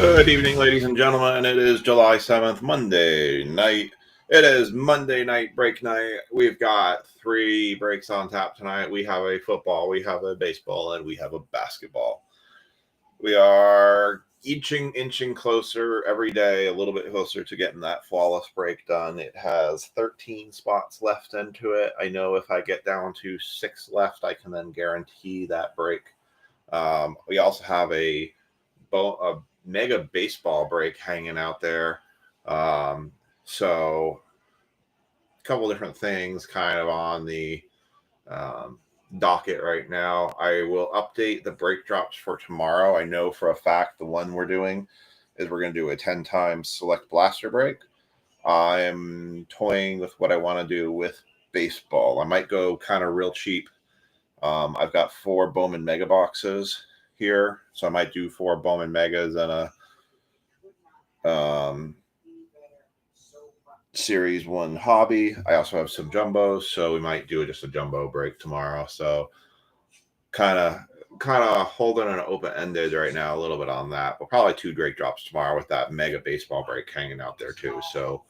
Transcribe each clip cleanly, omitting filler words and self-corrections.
Good evening, ladies and gentlemen. It is July 7th, Monday night. It is Monday night break night. We've got 3 breaks on tap tonight. We have a football, we have a baseball, and we have a basketball. We are inching closer every day, a little bit closer to getting that flawless break done. It has 13 spots left into it. I know if I get down to 6 left, I can then guarantee that break. We also have a mega baseball break hanging out there. So a couple different things kind of on the docket right now. I will update the break drops for tomorrow. I know for a fact the one we're doing is we're going to do a 10 times select blaster break. I'm toying with what I want to do with baseball. I might go kind of real cheap. I've got 4 Bowman Mega boxes here, so I might do 4 Bowman Megas and a Series 1 hobby. I also have some jumbos, so we might do just a jumbo break tomorrow. So kind of holding an open-ended right now a little bit on that, but probably 2 break drops tomorrow with that mega baseball break hanging out there too. So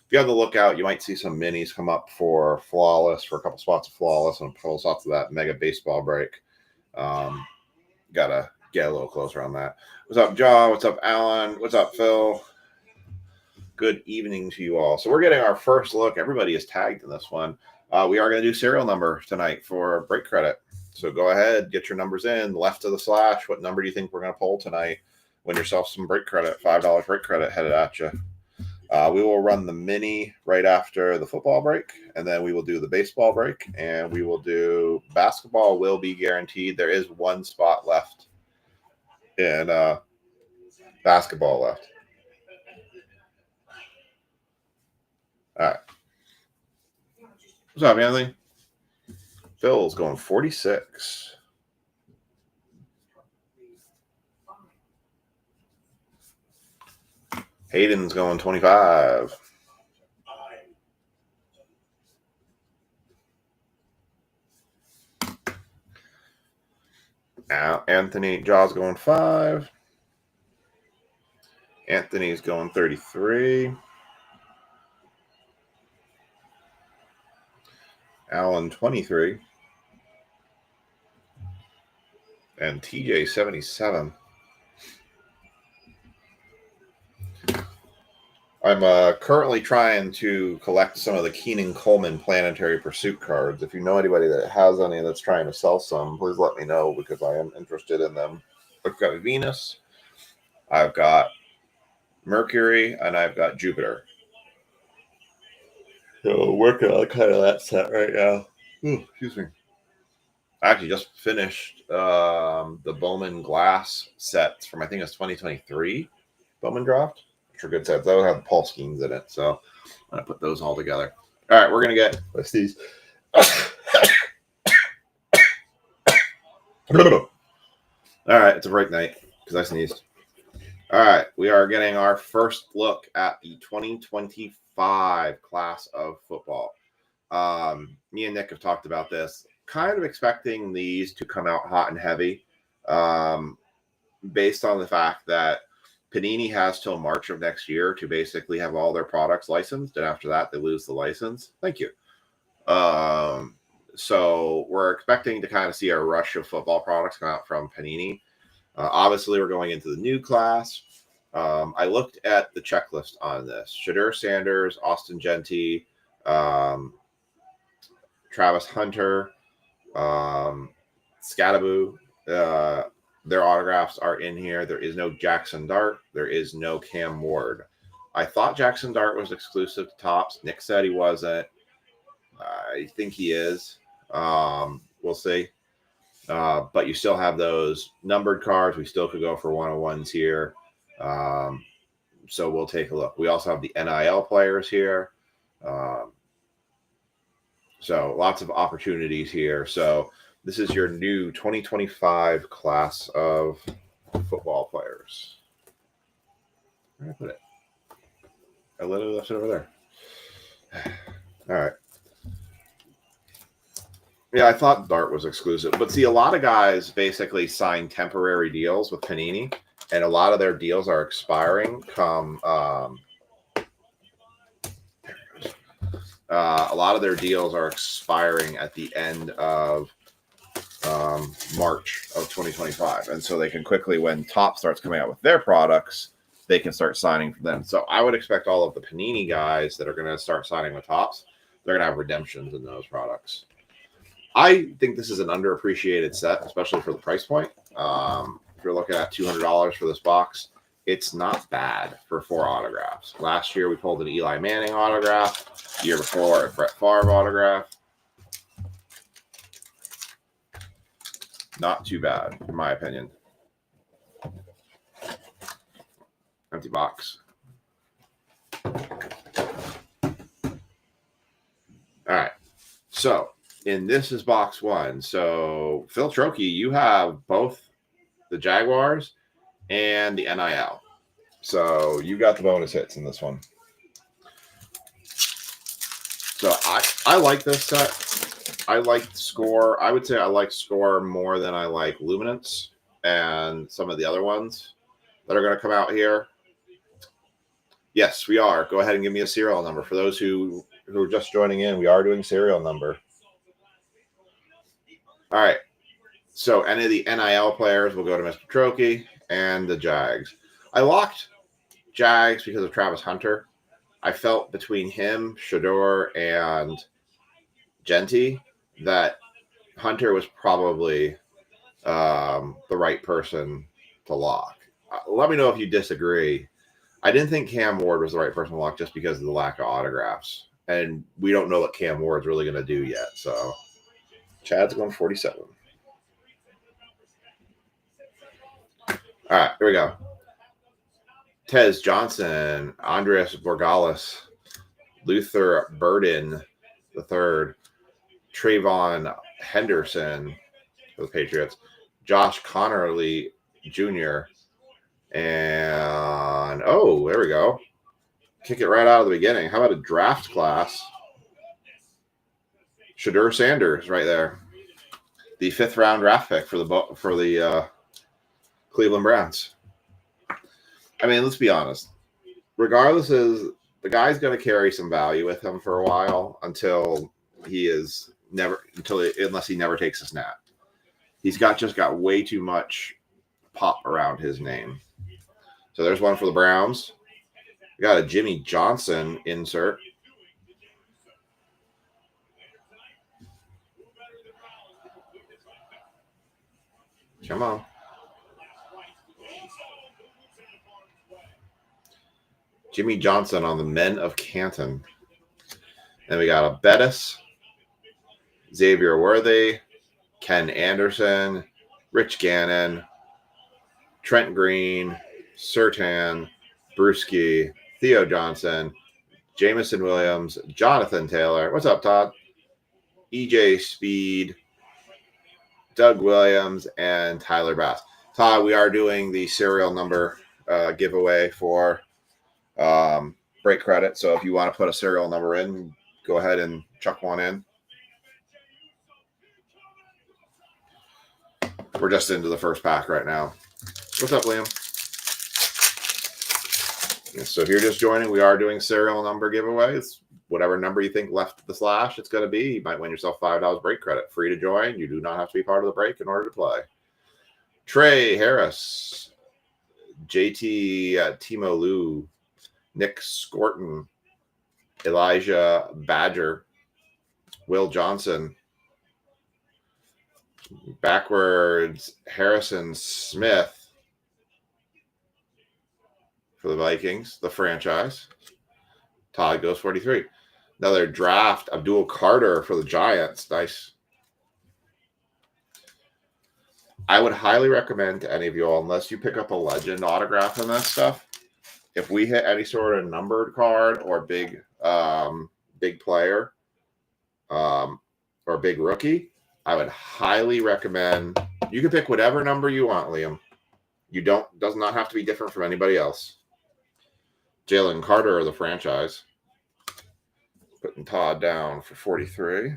if you have the lookout, you might see some minis come up for Flawless, for a couple spots of Flawless and pulls off to that mega baseball break. Gotta get a little closer on that. What's up, John? What's up, Alan? What's up, Phil? Good evening to you all. So we're getting our first look. Everybody is tagged in this one. We are going to do serial number tonight for break credit. So go ahead, get your numbers in. Left of the slash, what number do you think we're going to pull tonight? Win yourself some break credit, $5 break credit headed at you. We will run the mini right after the football break, and then we will do the baseball break, and we will do basketball will be guaranteed. There is 1 spot left in basketball left. All right. What's up, Anthony? Phil's going 46. Hayden's going 25. Now Anthony Jaw's going 5. Anthony's going 33. Alan 23. And TJ 77. I'm currently trying to collect some of the Keenan Coleman Planetary Pursuit cards. If you know anybody that has any that's trying to sell some, please let me know because I am interested in them. I've got Venus, I've got Mercury, and I've got Jupiter. So working on kind of that set right now. Ooh, excuse me. I actually just finished the Bowman Glass sets from, I think it's 2023 Bowman Draft. For good sets. Those have Paul schemes in it. So I'm going to put those all together. All right, we're going to get these. All right, it's a break night because I sneezed. All right, we are getting our first look at the 2025 class of football. Me and Nick have talked about this. Kind of expecting these to come out hot and heavy based on the fact that Panini has till March of next year to basically have all their products licensed, and after that, they lose the license. Thank you. So we're expecting to kind of see a rush of football products come out from Panini. Obviously, we're going into the new class. I looked at the checklist on this. Shedeur Sanders, Austin Gentry, Travis Hunter, Scadaboo, their autographs are in here. There is no Jackson Dart. There is no Cam Ward. I thought Jackson Dart was exclusive to Topps. Nick said he wasn't. I think he is. We'll see. But you still have those numbered cards. We still could go for 101s here. So we'll take a look. We also have the NIL players here. So lots of opportunities here. So this is your new 2025 class of football players. Where did I put it? I literally left it over there. All right. Yeah, I thought Dart was exclusive. But see, a lot of guys basically sign temporary deals with Panini. and a lot of their deals are expiring come a lot of their deals are expiring at the end of March of 2025. And so they can quickly, when Top starts coming out with their products, they can start signing for them. So I would expect all of the Panini guys that are going to start signing with Tops, they're going to have redemptions in those products. I think this is an underappreciated set, especially for the price point. If you're looking at $200 for this box, it's not bad for 4 autographs. Last year, we pulled an Eli Manning autograph. The year before, a Brett Favre autograph. Not too bad, in my opinion. Empty box. All right. So, and this is box 1. So, Phil Trokey, you have both the Jaguars and the NIL. So, you got the bonus hits in this one. So, I like this set. I like Score. I would say I like Score more than I like Luminance and some of the other ones that are going to come out here. Yes, we are. Go ahead and give me a serial number. For those who are just joining in, we are doing serial number. All right. So any of the NIL players will go to Mr. Trokey and the Jags. I locked Jags because of Travis Hunter. I felt between him, Shedeur, and Genty that Hunter was probably the right person to lock. Let me know if you disagree. I didn't think Cam Ward was the right person to lock just because of the lack of autographs. And we don't know what Cam Ward's really going to do yet. So Chad's going 47. All right, here we go. Tez Johnson, Andreas Borgalis, Luther Burden III, Trayvon Henderson for the Patriots, Josh Connerly Jr., and, oh, there we go. Kick it right out of the beginning. How about a draft class? Shedeur Sanders right there. The 5th round draft pick for the Cleveland Browns. I mean, let's be honest. Regardless, the guy's going to carry some value with him for a while unless he never takes a snap. He's just got way too much pop around his name. So there's one for the Browns. We got a Jimmy Johnson insert. Come on. Jimmy Johnson on the Men of Canton. Then we got a Bettis, Xavier Worthy, Ken Anderson, Rich Gannon, Trent Green, Surtain, Brewski, Theo Johnson, Jameson Williams, Jonathan Taylor. What's up, Todd? EJ Speed, Doug Williams, and Tyler Bass. Todd, we are doing the serial number giveaway for break credit. So if you want to put a serial number in, go ahead and chuck one in. We're just into the first pack right now. What's up, Liam? So if you're just joining, we are doing serial number giveaways. Whatever number you think left the slash it's going to be, you might win yourself $5 break credit. Free to join. You do not have to be part of the break in order to play. Trey Harris, JT Timo Liu, Nick Scorton, Elijah Badger, Will Johnson, backwards Harrison Smith for the Vikings, the franchise. Todd goes 43. Another draft, Abdul Carter for the Giants. Nice. I would highly recommend to any of you all, unless you pick up a legend autograph and that stuff, if we hit any sort of numbered card or big player or big rookie, I would highly recommend. You can pick whatever number you want, Liam. Does not have to be different from anybody else. Jalen Carter of the franchise. Putting Todd down for 43.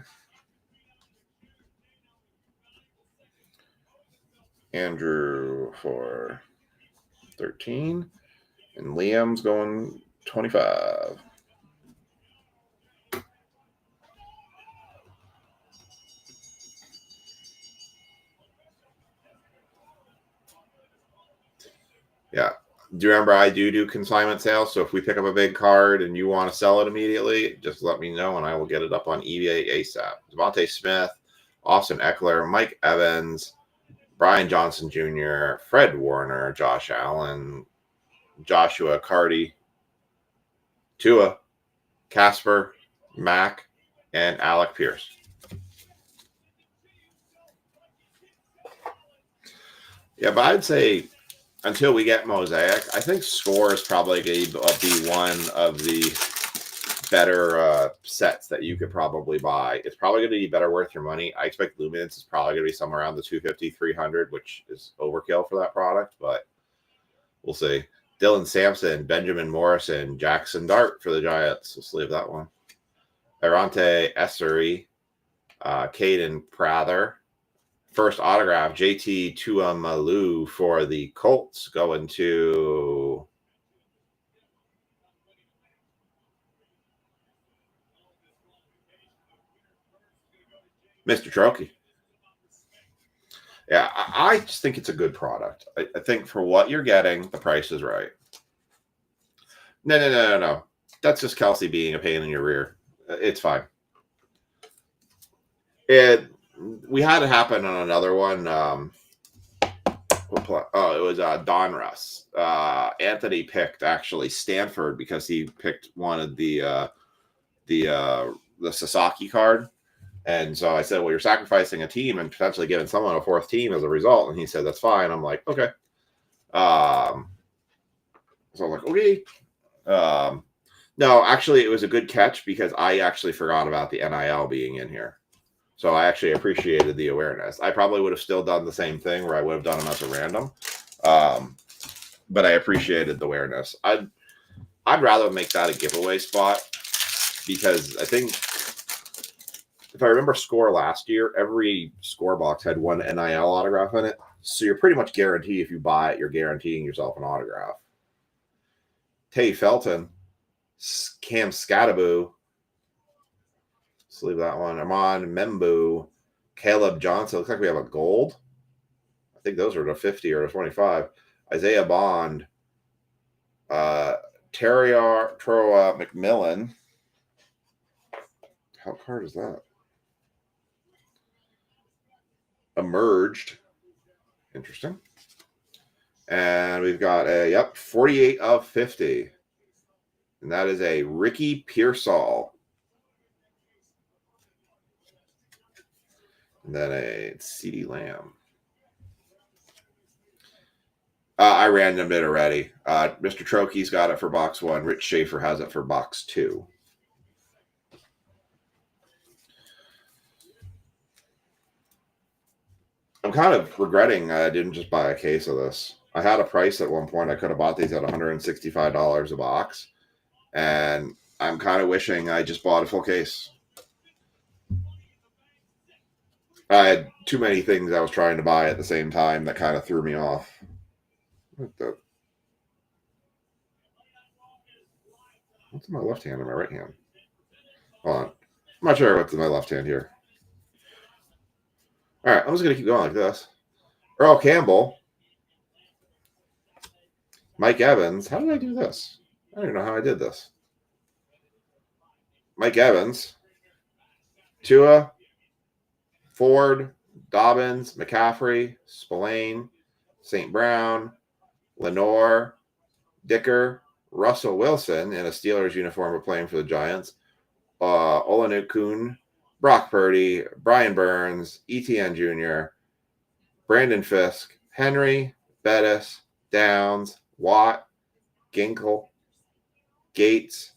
Andrew for 13. And Liam's going 25. Yeah. Do you remember I do consignment sales? So if we pick up a big card and you want to sell it immediately, just let me know and I will get it up on eBay ASAP. Devontae Smith, Austin Eckler, Mike Evans, Brian Johnson Jr., Fred Warner, Josh Allen, Joshua Carty, Tua, Casper, Mack, and Alec Pierce. Yeah, but I'd say until we get Mosaic, I think Score is probably going to be one of the better sets that you could probably buy. It's probably going to be better worth your money. I expect Luminance is probably going to be somewhere around the 250, 300, which is overkill for that product, but we'll see. Dylan Sampson, Benjamin Morrison, Jackson Dart for the Giants. Let's leave that one. Arante Essery, Caden Prather. First autograph, JT Tuamalu for the Colts going to Mr. Trokey. Yeah, I just think it's a good product. I think for what you're getting, the price is right. No. That's just Kelsey being a pain in your rear. It's fine. We had it happen on another one. It was Don Russ. Anthony picked actually Stanford because he picked one of the Sasaki card. And so I said, well, you're sacrificing a team and potentially giving someone a fourth team as a result. And he said, that's fine. I'm like, okay. So I'm like, okay. No, actually, it was a good catch because I actually forgot about the NIL being in here. So I actually appreciated the awareness. I probably would have still done the same thing where I would have done them as a random. But I appreciated the awareness. I'd rather make that a giveaway spot because I think if I remember Score last year, every Score box had one NIL autograph in it. So you're pretty much guaranteed if you buy it, you're guaranteeing yourself an autograph. Tay Felton, Cam Scattaboo. Let's leave that one. Amon Membu, Caleb Johnson. Looks like we have a gold. I think those are the 50 or the 25. Isaiah Bond, Troa McMillan. How card is that? Emerged. Interesting. And we've got 48 of 50. And that is a Ricky Pearsall. And then a CeeDee Lamb. I randomed it already. Mr. Trokey's got it for box 1. Rich Schaefer has it for box 2. I'm kind of regretting I didn't just buy a case of this. I had a price at one point. I could have bought these at $165 a box. And I'm kind of wishing I just bought a full case. I had too many things I was trying to buy at the same time that kind of threw me off. What's in my left hand and my right hand? Hold on. I'm not sure what's in my left hand here. All right, I'm just going to keep going like this. Earl Campbell. Mike Evans. How did I do this? I don't even know how I did this. Mike Evans. Tua. Ford. Dobbins. McCaffrey. Spillane. St. Brown. Lenore. Dicker. Russell Wilson in a Steelers uniform but playing for the Giants. Olanukun. Brock Purdy. Brian Burns. Etienne Jr. Brandon Fisk. Henry. Bettis. Downs. Watt. Ginkle. Gates.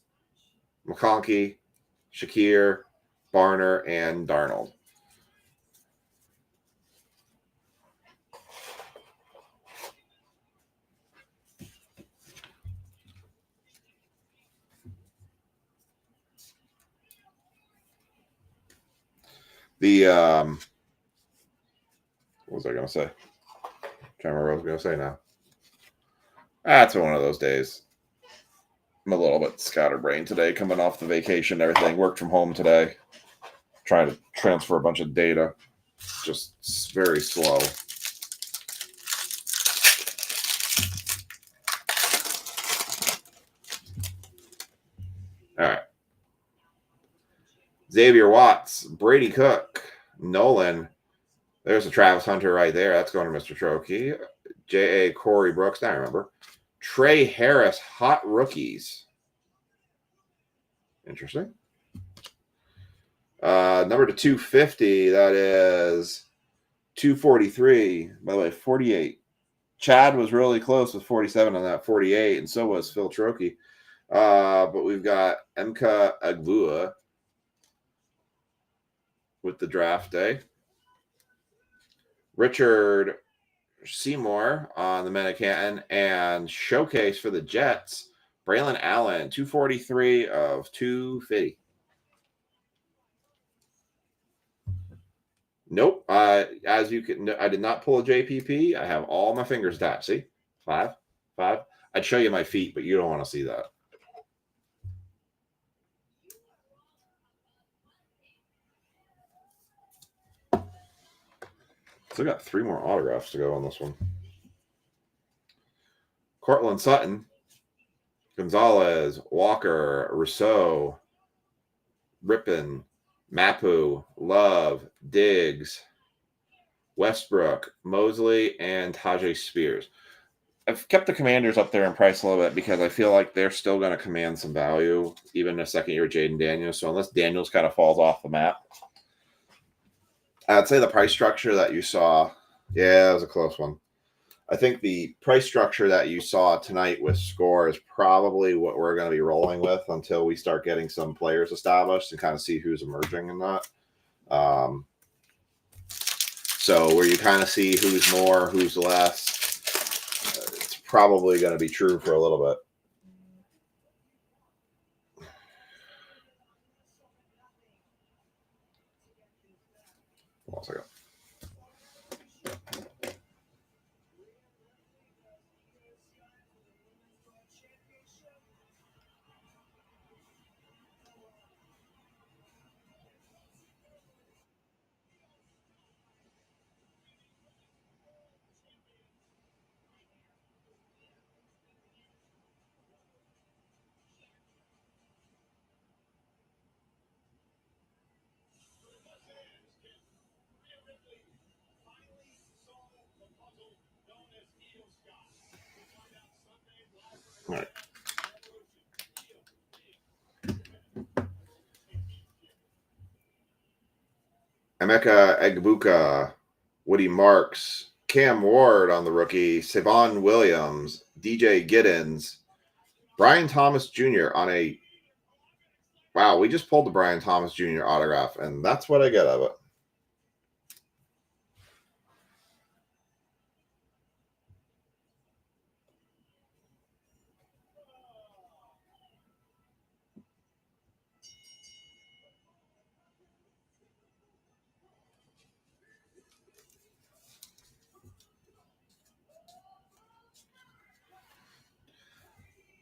McConkey. Shakir. Barner. And Darnold. What was I going to say? Trying to remember what I was going to say now. That's one of those days. I'm a little bit scatterbrained today, coming off the vacation and everything. Worked from home today. Trying to transfer a bunch of data. Just very slow. All right. Xavier Watts, Brady Cook, Nolan. There's a Travis Hunter right there. That's going to Mr. Trokey. J.A. Corey Brooks. Now I remember. Trey Harris, hot rookies. Interesting. Number to 250, that is 243. By the way, 48. Chad was really close with 47 on that 48, and so was Phil Trokey. But we've got Emeka Agbua with the draft day. Richard Seymour on the Metacanton, and showcase for the Jets, Braylon Allen, 243 of 250. Nope. As you can, I did not pull a JPP. I have all my fingers tapped. See? 5. I'd show you my feet, but you don't want to see that. Still got 3 more autographs to go on this one. Cortland Sutton, Gonzalez, Walker, Rousseau, Rippon, Mapu, Love, Diggs, Westbrook, Mosley, and Tajay Spears. I've kept the Commanders up there in price a little bit because I feel like they're still going to command some value, even a second-year Jaden Daniels. So unless Daniels kind of falls off the map, I'd say the price structure that you saw, yeah, it was a close one. I think the price structure that you saw tonight with Score is probably what we're going to be rolling with until we start getting some players established and kind of see who's emerging and not. So where you kind of see who's more, who's less, it's probably going to be true for a little bit. One second. All right. Emeka Egbuka, Woody Marks, Cam Ward on the rookie, Savon Williams, DJ Giddens, Brian Thomas Jr. on a – wow, we just pulled the Brian Thomas Jr. autograph, and that's what I get of it.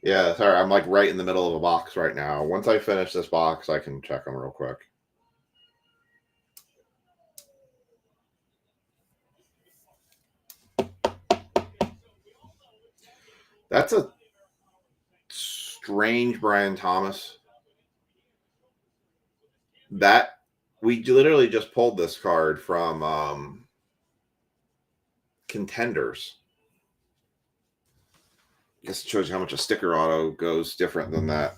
Yeah, sorry, I'm like right in the middle of a box right now. Once I finish this box, I can check them real quick. That's a strange Brian Thomas. That we literally just pulled this card from Contenders. I guess it shows you how much a sticker auto goes different than that.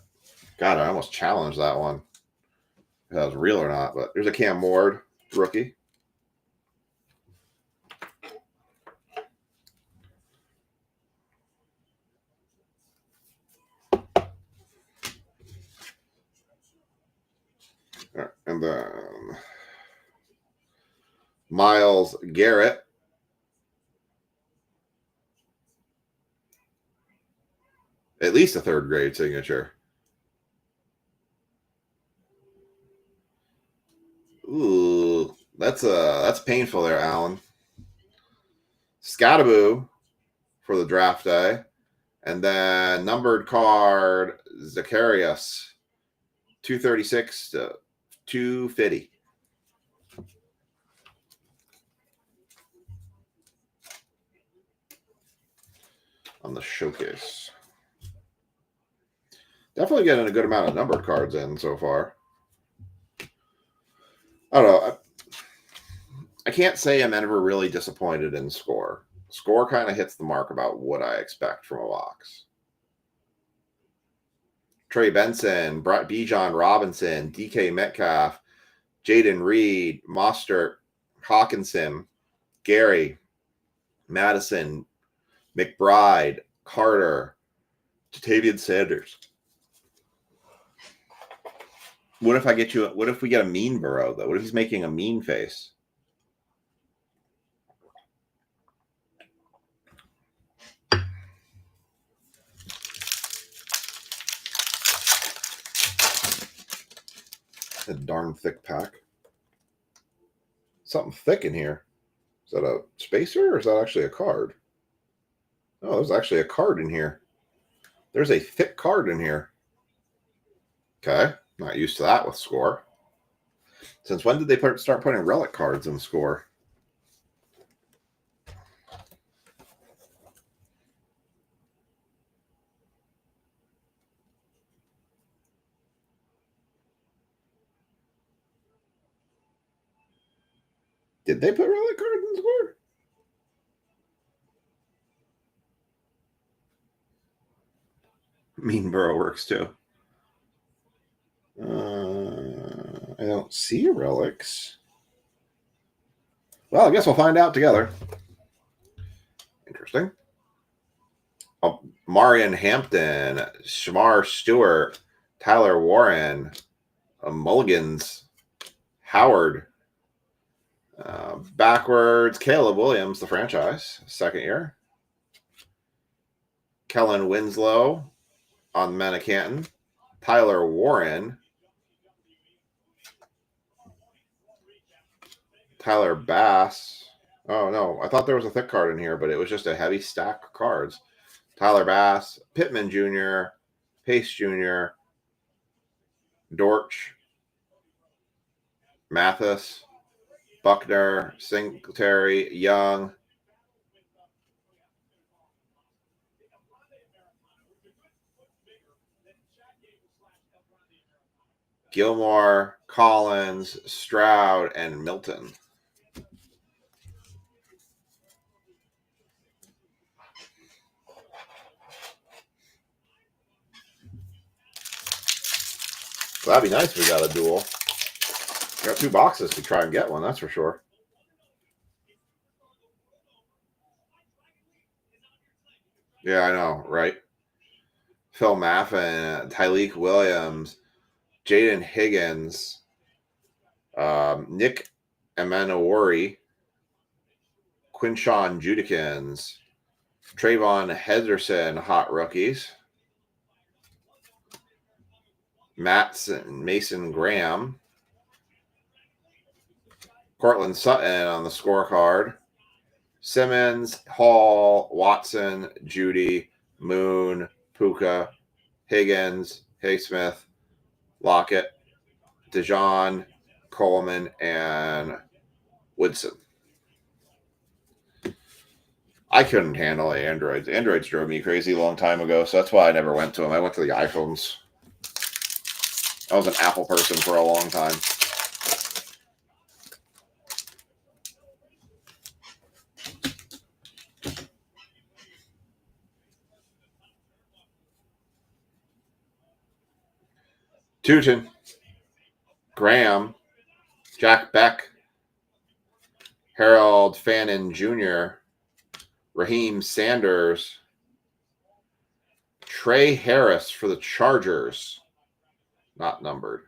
God, I almost challenged that one. If that was real or not, but there's a Cam Ward rookie. And then Myles Garrett. At least a third grade signature. Ooh, that's painful there, Alan. Scottaboo for the draft day. And then numbered card, Zacharias, 236 to 250. On the showcase. Definitely getting a good amount of numbered cards in so far. I don't know. I can't say I'm ever really disappointed in Score. Score kind of hits the mark about what I expect from a box. Trey Benson, Bijan Robinson, DK Metcalf, Jaden Reed, Mostert, Hawkinson, Gary, Madison, McBride, Carter, Jatavian Sanders. What if we get a mean Burrow, though? What if he's making a mean face? A darn thick pack. Something thick in here. Is that a spacer or is that actually a card? Oh, there's actually a card in here. There's a thick card in here. Okay. Not used to that with Score. Since when did they start putting relic cards in Score? Did they put relic cards in Score? Mean Burrow works too. I don't see relics. Well, I guess we'll find out together. Interesting. Oh, Marion Hampton, Shamar Stewart, Tyler Warren, Mulligans, Howard. Backwards, Caleb Williams, the franchise, second year. Kellen Winslow on Mena Canton. Tyler Warren. Tyler Bass. Oh, no. I thought there was a thick card in here, but it was just a heavy stack of cards. Tyler Bass, Pittman Jr., Pace Jr., Dortch, Mathis, Buckner, Singletary, Young. Gilmore, Collins, Stroud, and Milton. So that'd be nice if we got a duel. Got 2 boxes to try and get one, that's for sure. Yeah, I know, right? Phil Maffin, Tyleek Williams, Jaden Higgins, Nick Emanuori, Quinshawn Judikins, Trayvon Henderson, hot rookies. Mason Graham, Cortland Sutton on the scorecard. Simmons, Hall, Watson, Judy, Moon, Puka, Higgins, Highsmith, Lockett, DeJohn, Coleman, and Woodson. I couldn't handle Androids. Androids drove me crazy a long time ago, so that's why I never went to them. I went to the iPhones. I was an Apple person for a long time. Tootin, Graham, Jack Beck, Harold Fannin Jr., Raheem Sanders, Trey Harris for the Chargers. Not numbered.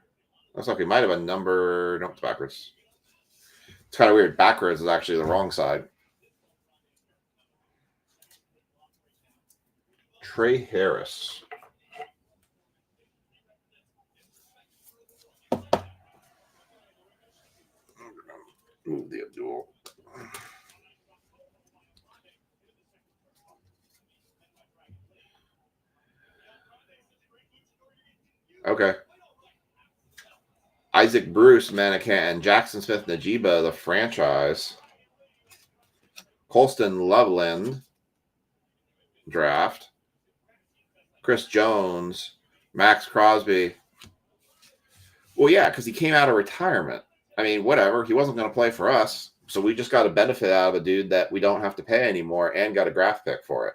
Looks like we might have a number. Nope, it's backwards. It's kind of weird. Backwards is actually the wrong side. Trey Harris. Move the Abdul. Okay. Isaac Bruce, Manican, Jackson Smith Najiba, the franchise. Colston Loveland, draft. Chris Jones, Max Crosby. Well, yeah, because he came out of retirement. I mean, whatever. He wasn't going to play for us. So we just got a benefit out of a dude that we don't have to pay anymore and got a draft pick for it.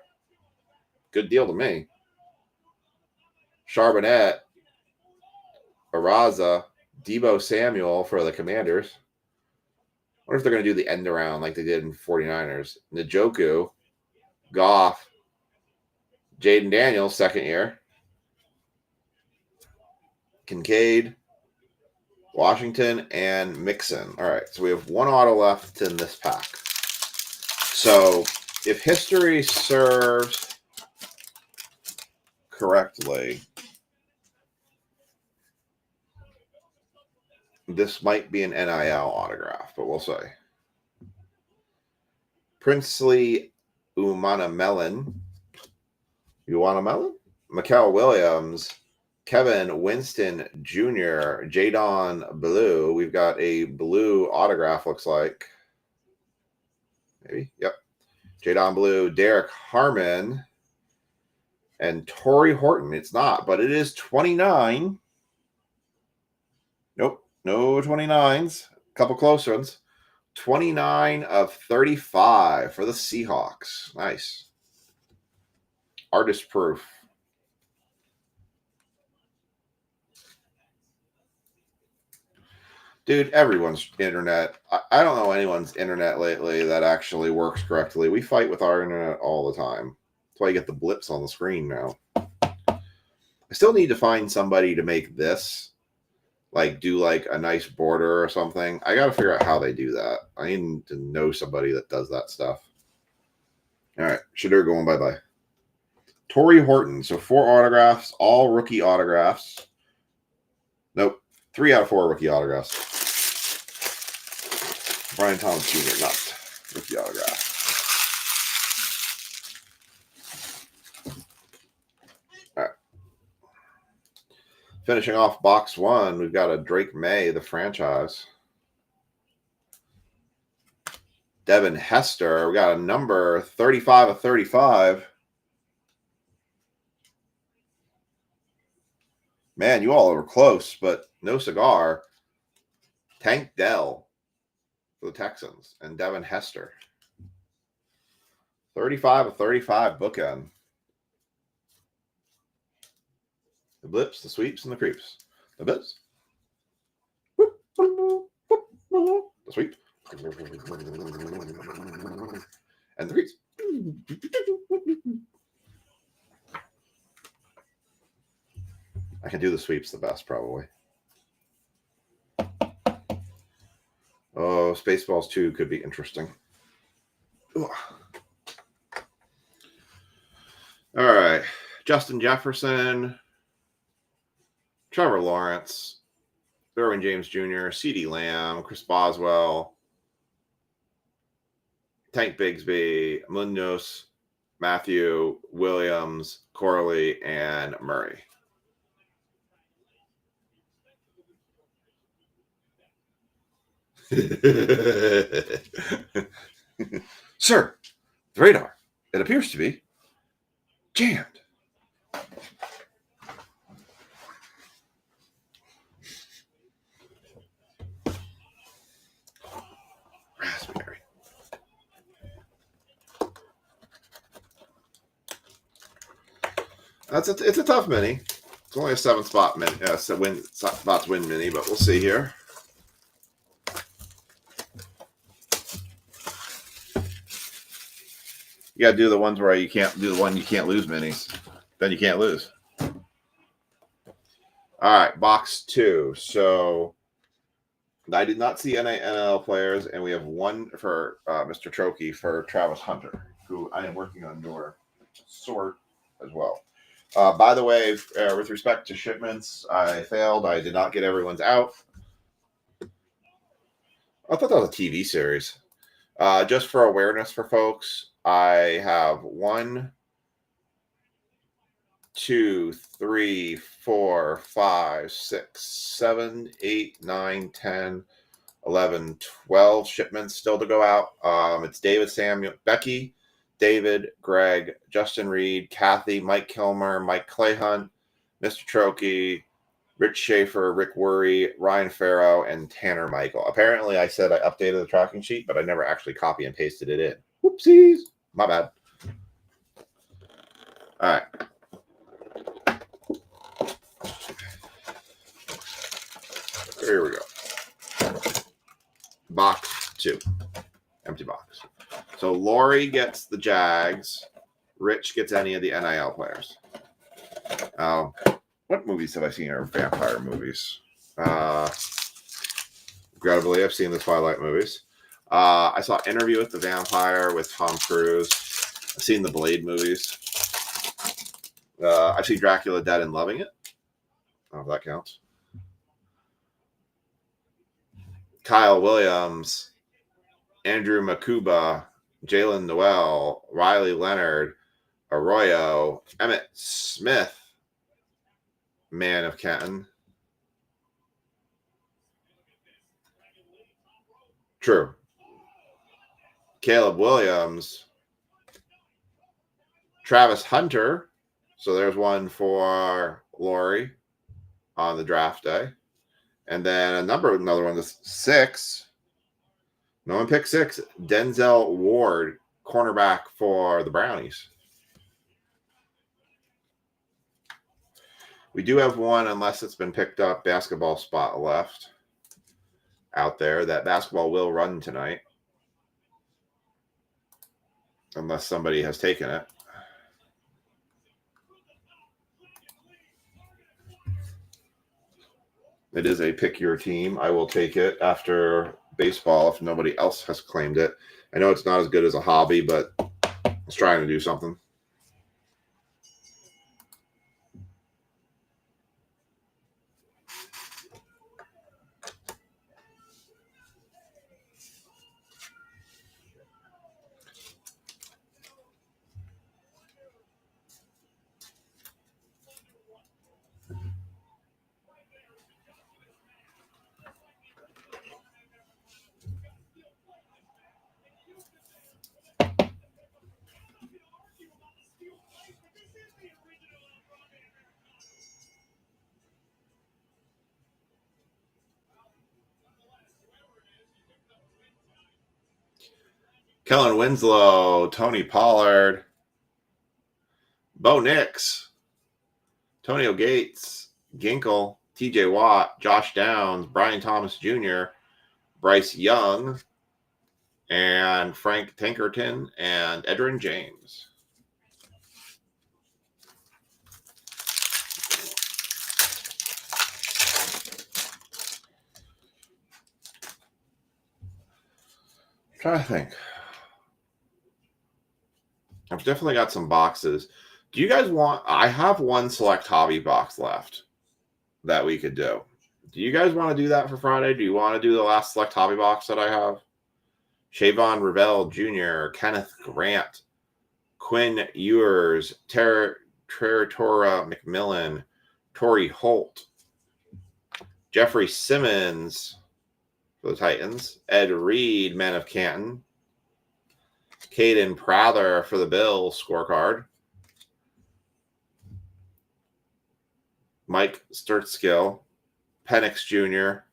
Good deal to me. Charbonnet, Araza, Debo Samuel for the Commanders. I wonder if they're going to do the end around like they did in 49ers. Njoku, Goff, Jaden Daniels, second year. Kincaid, Washington, and Mixon. All right, so we have one auto left in this pack. So if history serves correctly, this might be an NIL autograph, but we'll see. Princely Umana-Melon. You want a melon? Mikael Williams, Kevin Winston Jr., Jadon Blue. We've got a blue autograph, looks like. Maybe. Yep. Jadon Blue, Derek Harmon, and Torrey Horton. It's not, but it is 29. Nope. No 29s. A couple close ones. 29 of 35 for the Seahawks. Nice. Artist proof. Dude, everyone's internet. I don't know anyone's internet lately that actually works correctly. We fight with our internet all the time. That's why you get the blips on the screen now. I still need to find somebody to make this. Like, do like a nice border or something. I got to figure out how they do that. I need to know somebody that does that stuff. All right. Shadur going bye-bye. Torrey Horton. So 4 autographs, all rookie autographs. Nope. 3 out of 4 rookie autographs. Brian Thomas Jr., not rookie autograph. All right. Finishing off box 1, we've got a Drake May, the franchise. Devin Hester. We got a number 35 of 35. Man, you all were close, but no cigar. Tank Dell for the Texans and Devin Hester. 35 of 35 bookend. The blips, the sweeps, and the creeps. The blips. The sweep. And the creeps. I can do the sweeps the best, probably. Oh, Spaceballs 2 could be interesting. Ugh. All right. Justin Jefferson, Trevor Lawrence, Derwin James Jr., CeeDee Lamb, Chris Boswell, Tank Bigsby, Munoz, Matthew, Williams, Corley, and Murray. Sir, the radar, it appears to be jammed. Raspberry. It's a tough mini. It's only a 7-spot mini, spots win mini, but we'll see here. You got to do the ones where you can't do the one you can't lose minis. Then you can't lose. All right, box 2. So I did not see NL players, and we have one for Mr. Trokey for Travis Hunter, who I am working on your sort as well. By the way, with respect to shipments, I failed. I did not get everyone's out. I thought that was a TV series. Just for awareness for folks, I have one 2, 3, 4, 5, 6, 7, 8, 9, 10, 11, 12 shipments still to go out. It's David, Samuel, Becky, David, Greg, Justin Reed, Kathy, Mike Kilmer, Mike Clayhunt, Mr. Trokey, Rich Schaefer, Rick Worry, Ryan Farrow, and Tanner Michael. Apparently, I said I updated the tracking sheet, but I never actually copy and pasted it in. Whoopsies. My bad. All right. Here we go. Box 2. Empty box. So Lori gets the Jags. Rich gets any of the NIL players. What movies have I seen are vampire movies? Regrettably, I've seen the Twilight movies. I saw Interview with the Vampire with Tom Cruise. I've seen the Blade movies. I've seen Dracula Dead and loving it. I don't know if that counts. Kyle Williams, Andrew Makuba, Jalen Noel, Riley Leonard, Arroyo, Emmett Smith, Man of Canton. True. Caleb Williams, Travis Hunter. So there's one for Lori on the draft day. And then another one, 6. No one picked 6. Denzel Ward, cornerback for the Brownies. We do have one, unless it's been picked up, basketball spot left out there. That basketball will run tonight, unless somebody has taken it. It is a pick your team. I will take it after baseball if nobody else has claimed it. I know it's not as good as a hobby, but it's trying to do something. Kellen Winslow, Tony Pollard, Bo Nix, Tonio Gates, Ginkle, TJ Watt, Josh Downs, Brian Thomas Jr., Bryce Young, and Frank Tankerton, and Edrin James. I'm trying to think. I've definitely got some boxes. Do you guys want... I have one select hobby box left that we could do. Do you guys want to do that for Friday? Do you want to do the last select hobby box that I have? Shavon Ravel Jr., Kenneth Grant, Quinn Ewers, Territora McMillan, Torrey Holt, Jeffrey Simmons for the Titans, Ed Reed, Man of Canton, Caden Prather for the Bills scorecard, Mike Sturtskill, Penix Jr.,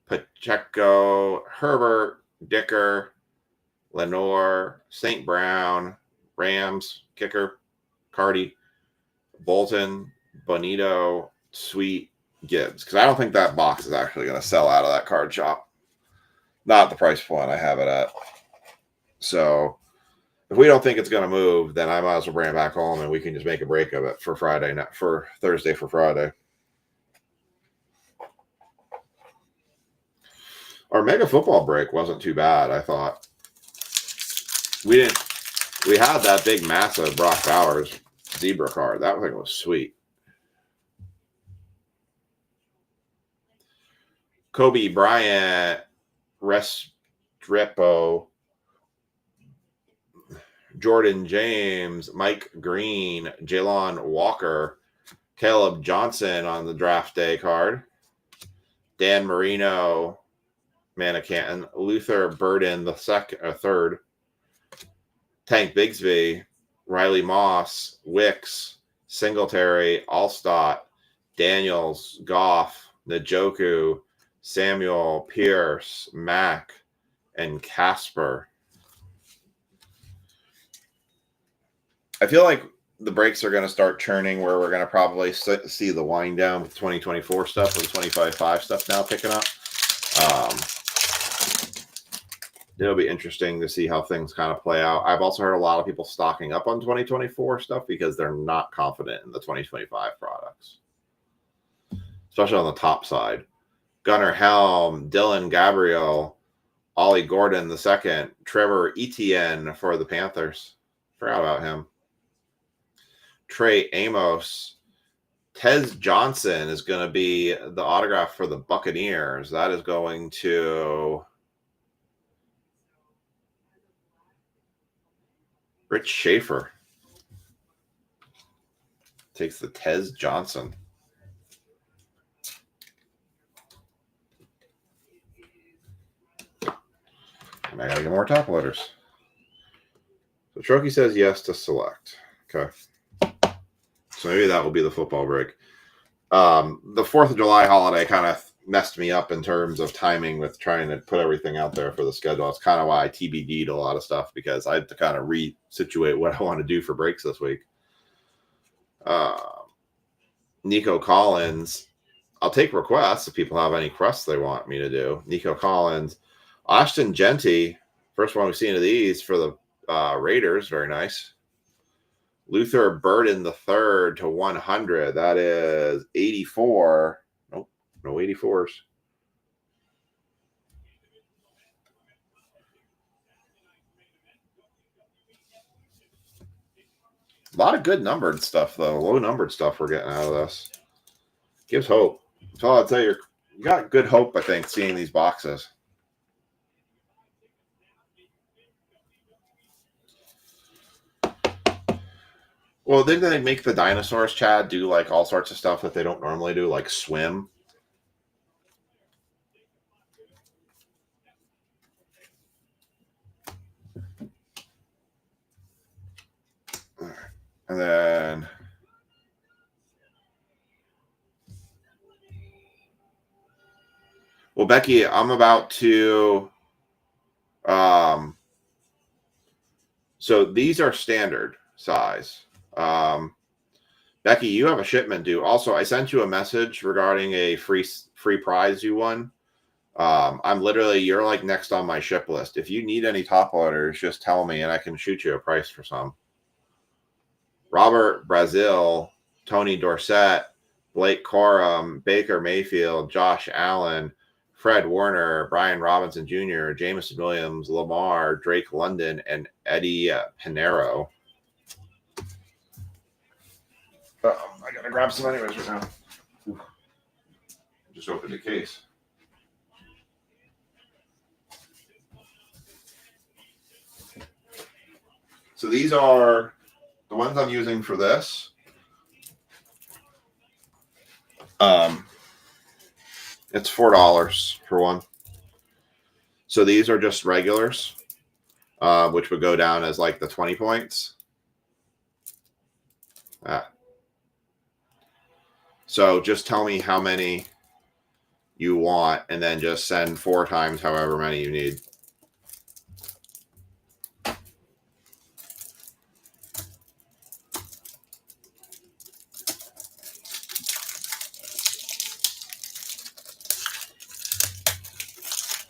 Pacheco, Herbert, Dicker, Lenore, St. Brown, Rams, kicker, Cardi, Bolton, Bonito, Sweet, Gibbs. Because I don't think that box is actually going to sell out of that card shop. Not at the price point I have it at. So if we don't think it's going to move, then I might as well bring it back home and we can just make a break of it for Friday, not for Thursday for Friday. Our mega football break wasn't too bad, I thought. We had that big, massive Brock Bowers zebra card. That thing was sweet. Kobe Bryant, Restrepo, Jordan James, Mike Green, Jalon Walker, Caleb Johnson on the draft day card, Dan Marino, Manicanton, Luther Burden the third, Tank Bigsby, Riley Moss, Wicks, Singletary, Allstott, Daniels, Goff, Njoku, Samuel, Pierce, Mack, and Casper. I feel like the breaks are going to start churning where we're going to probably see the wind down with 2024 stuff or the 25-5 stuff now picking up. It'll be interesting to see how things kind of play out. I've also heard a lot of people stocking up on 2024 stuff because they're not confident in the 2025 products, especially on the top side. Gunnar Helm, Dylan Gabriel, Ollie Gordon II, Trevor Etienne for the Panthers. Forgot about him. Trey Amos. Tez Johnson is going to be the autograph for the Buccaneers. That is going to Rich Schaefer. Takes the Tez Johnson. And I got to get more top loaders. So Troki says yes to select. Okay. So maybe that will be the football break. The 4th of July holiday kind of messed me up in terms of timing with trying to put everything out there for the schedule. It's kind of why I TBD'd a lot of stuff because I had to kind of resituate what I want to do for breaks this week. Nico Collins. I'll take requests if people have any quests they want me to do. Nico Collins. Austin Genty. First one we've seen of these for the Raiders. Very nice. Luther Burden the third to 100. That is 84. Nope, no 84s. A lot of good numbered stuff, though. Low numbered stuff we're getting out of this. Gives hope. That's all I'd say. You got good hope, I think, seeing these boxes. Well, didn't they make the dinosaurs, Chad, do like all sorts of stuff that they don't normally do, like swim? And then well, Becky, I'm about to so these are standard size. Becky, you have a shipment due. Also, I sent you a message regarding a free prize you won. You're like next on my ship list. If you need any top loaders, just tell me and I can shoot you a price for some. Robert Brazil, Tony Dorsett, Blake Corum, Baker Mayfield, Josh Allen, Fred Warner, Brian Robinson Jr., Jameson Williams, Lamar, Drake London, and Eddie Pinero. I gotta grab some anyways right now. Ooh. Just opened the case. So these are the ones I'm using for this. It's $4 for one. So these are just regulars, which would go down as like the 20 points. So just tell me how many you want and then just send 4 times however many you need.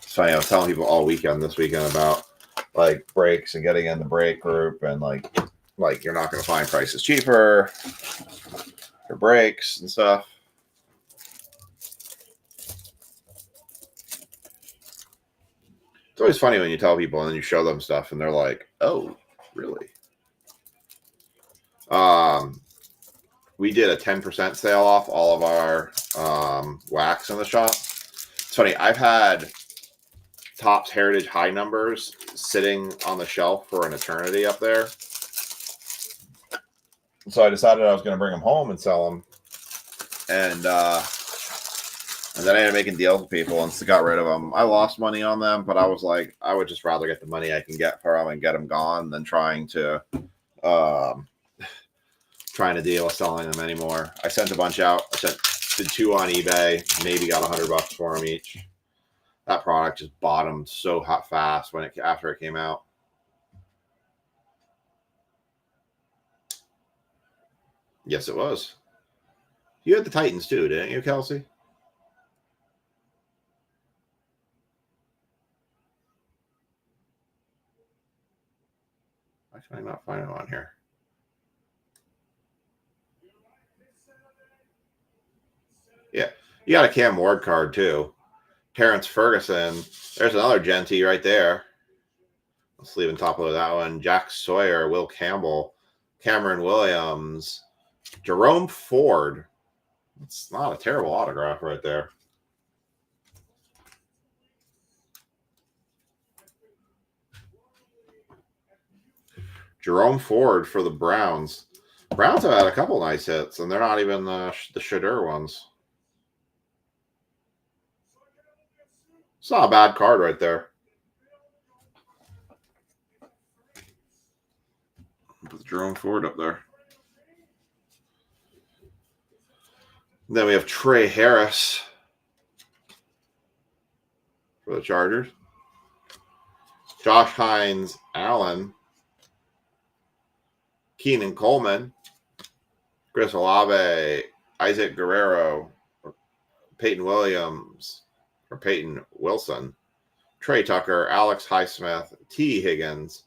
It's funny, I was telling people all weekend this weekend about like breaks and getting in the break group and like you're not going to find prices cheaper for breaks and stuff. It's always funny when you tell people and then you show them stuff and they're like, oh, really? We did a 10% sale off all of our wax in the shop. It's funny, I've had Topps Heritage High numbers sitting on the shelf for an eternity up there. So I decided I was going to bring them home and sell them. And then I ended up making deals with people and got rid of them. I lost money on them, but I was like, I would just rather get the money I can get for them and get them gone than trying to deal with selling them anymore. I sent a bunch out. I did 2 on eBay, maybe got $100 for them each. That product just bottomed so hot fast after it came out. Yes, it was. You had the Titans too, didn't you, Kelsey? Why can I not find it on here? Yeah, you got a Cam Ward card too. Terrence Ferguson. There's another Genty right there. Let's leave on top of that one. Jack Sawyer, Will Campbell, Cameron Williams, Jerome Ford. It's not a terrible autograph right there. Jerome Ford for the Browns. Browns have had a couple nice hits, and they're not even the Shadur ones. It's not a bad card right there. Put Jerome Ford up there. And then we have Trey Harris for the Chargers. Josh Hines Allen. Keenan Coleman. Chris Olave. Isaac Guerrero. Peyton Williams. Or Peyton Wilson. Trey Tucker. Alex Highsmith. T. Higgins.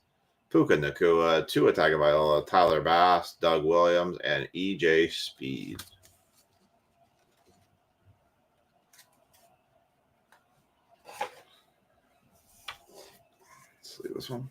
Puka Nacua. Tua Tagovailoa. Tyler Bass. Doug Williams. And EJ Speed. Let's leave this one.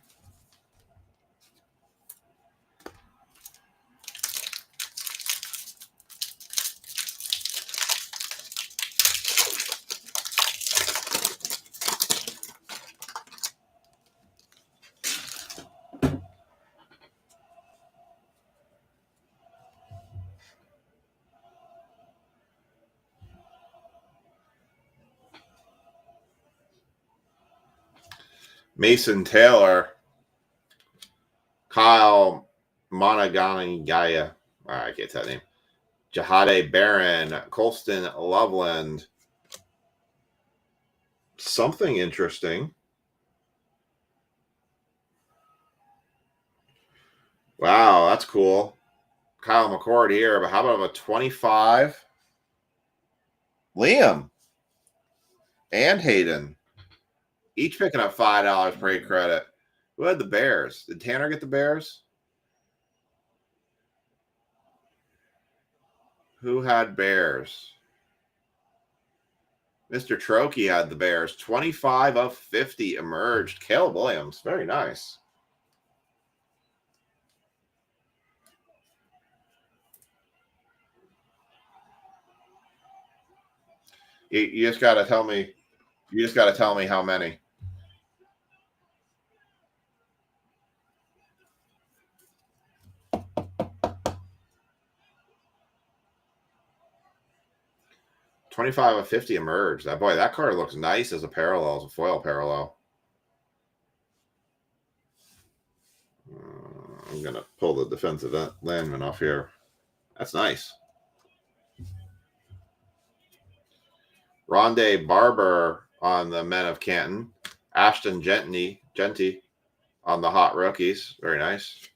Mason Taylor, Kyle Monaganigaya, I can't tell that name. Jahade Barron, Colston Loveland. Something interesting. Wow, that's cool. Kyle McCord here, but how about a 25? Liam and Hayden. Each picking up $5 per credit. Who had the Bears? Did Tanner get the Bears? Who had Bears? Mr. Trokey had the Bears. 25 of 50 emerged. Caleb Williams. Very nice. You just got to tell me. You just got to tell me how many. $25 of 50 emerged. Boy, that card looks nice as a parallel, as a foil parallel. I'm going to pull the defensive lineman off here. That's nice. Rondé Barber on the Men of Canton. Ashton Genty on the Hot Rookies. Very nice.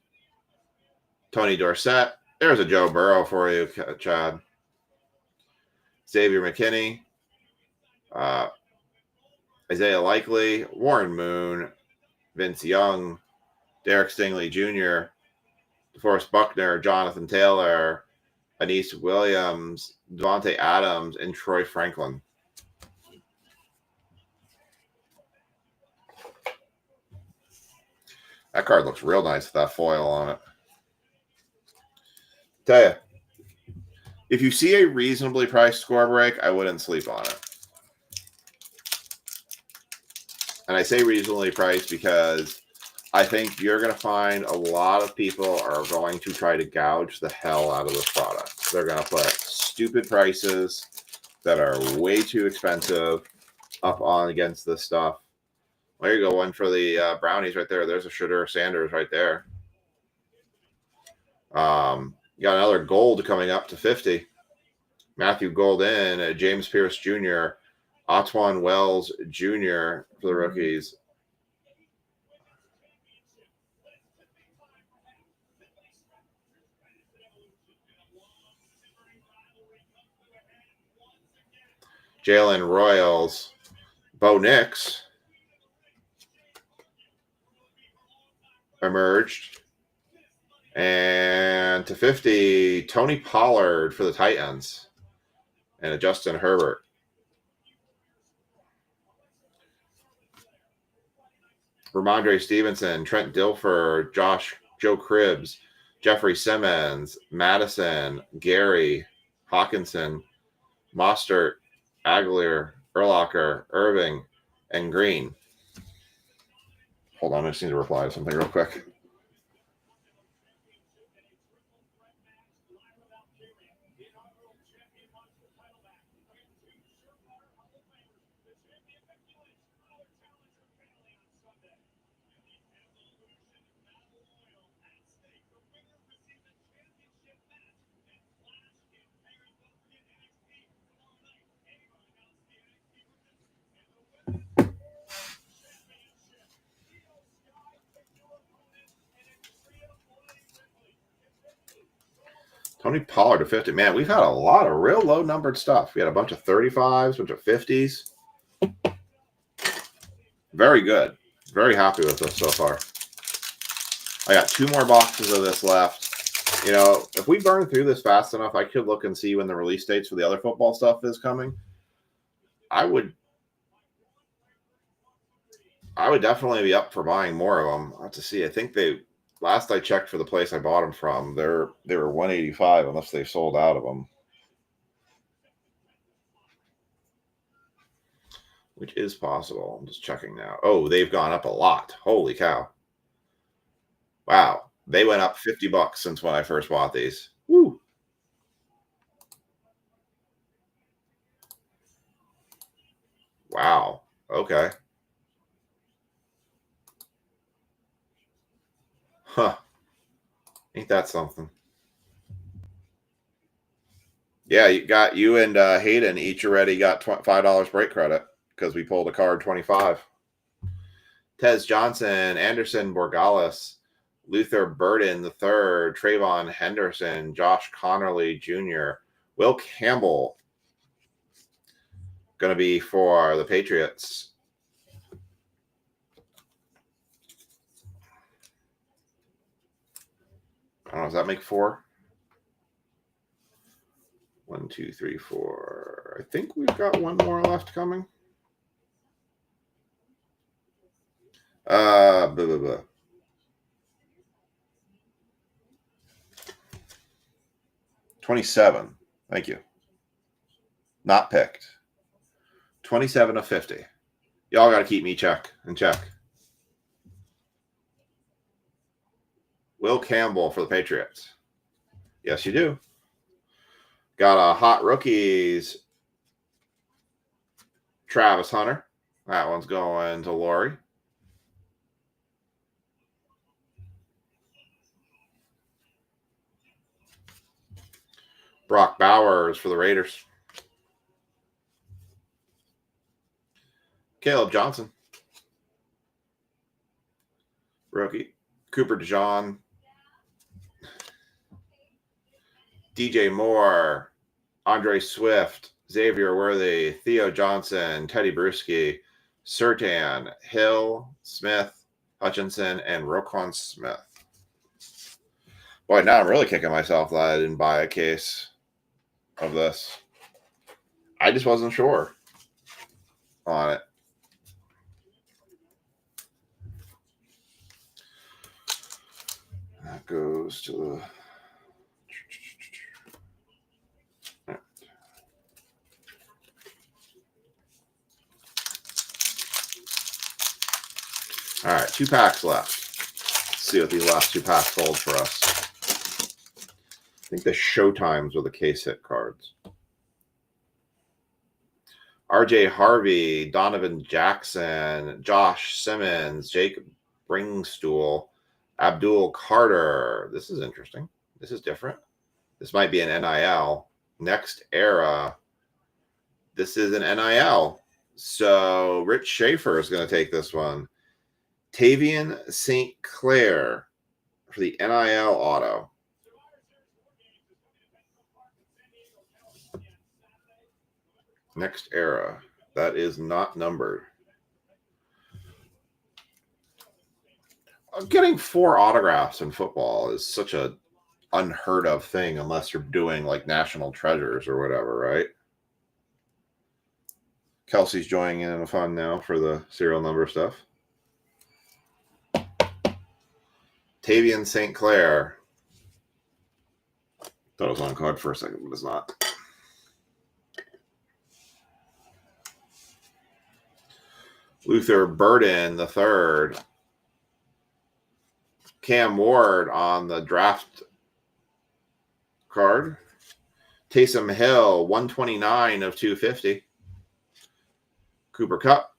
Tony Dorsett. There's a Joe Burrow for you, Chad. Xavier McKinney. Isaiah Likely. Warren Moon. Vince Young. Derek Stingley Jr. DeForest Buckner. Jonathan Taylor. Anise Williams. Devontae Adams. And Troy Franklin. That card looks real nice with that foil on it. Tell you, if you see a reasonably priced score break, I wouldn't sleep on it. And I say reasonably priced because I think you're going to find a lot of people are going to try to gouge the hell out of this product. They're going to put stupid prices that are way too expensive up on against this stuff. There you go. One for the brownies right there. There's a Shedeur Sanders right there. You got another gold coming up to 50. Matthew Golden, James Pierce Jr., Otwan Wells Jr. for the rookies. Jalen Royals, Bo Nix emerged. And to 50, Tony Pollard for the Titans. And a Justin Herbert. Ramondre Stevenson, Trent Dilfer, Joe Cribbs, Jeffrey Simmons, Madison, Gary, Hawkinson, Mostert, Aguilar, Urlacher, Irving, and Green. Hold on, I just need to reply to something real quick. Tony Pollard to 50. Man, we've had a lot of real low numbered stuff. We had a bunch of 35s, a bunch of 50s. Very good. Very happy with this so far. I got 2 more boxes of this left. You know, if we burn through this fast enough, I could look and see when the release dates for the other football stuff is coming. I would definitely be up for buying more of them. I'll have to see. I think last I checked for the place I bought them from, they were 185 unless they sold out of them. Which is possible. I'm just checking now. Oh, they've gone up a lot. Holy cow. Wow. They went up $50 since when I first bought these. Woo. Wow. Okay. Huh. Ain't that something? Yeah, you and Hayden each already got $5 break credit because we pulled a card 25. Tez Johnson, Anderson Borgalis, Luther Burden III, Trayvon Henderson, Josh Connerly Jr., Will Campbell, going to be for the Patriots. I don't know, does that make 4? 1, 2, 3, 4. I think we've got one more left coming. Blah, blah, blah. $27. Thank you. Not picked. 27 of 50. Y'all got to keep me check. Will Campbell for the Patriots. Yes, you do. Got a hot rookies. Travis Hunter. That one's going to Lori. Brock Bowers for the Raiders. Caleb Johnson. Rookie. Cooper DeJean. DJ Moore. Andre Swift. Xavier Worthy. Theo Johnson. Teddy Bruschi. Surtain. Hill. Smith. Hutchinson. And Roquan Smith. Boy, now I'm really kicking myself that I didn't buy a case of this. I just wasn't sure on it. That goes to the... All right, 2 packs left. Let's see what these last 2 packs hold for us. I think the Showtimes were the case hit cards. RJ Harvey, Donovan Jackson, Josh Simmons, Jake Bringstool, Abdul Carter. This is interesting. This is different. This might be an NIL. Next Era. This is an NIL. So Rich Schaefer is going to take this one. Tavian St. Clair for the NIL auto. Next Era. That is not numbered. Getting 4 autographs in football is such a unheard of thing unless you're doing like National Treasures or whatever, right? Kelsey's joining in the fun now for the serial number stuff. Tavian St. Clair. Thought it was on card for a second, but it's not. Luther Burden the third. Cam Ward on the draft card. Taysom Hill, 129 of 250. Cooper Kupp.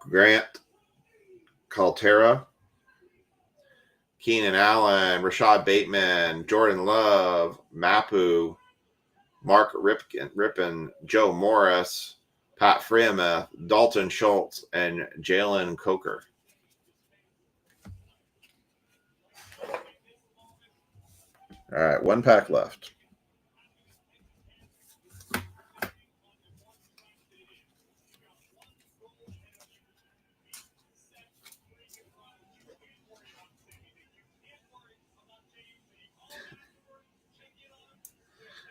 Grant Caltera. Keenan Allen, Rashad Bateman, Jordan Love, Mapu, Mark Rippon, Joe Morris, Pat Freiermuth, Dalton Schultz, and Jalen Coker. All right, 1 pack left.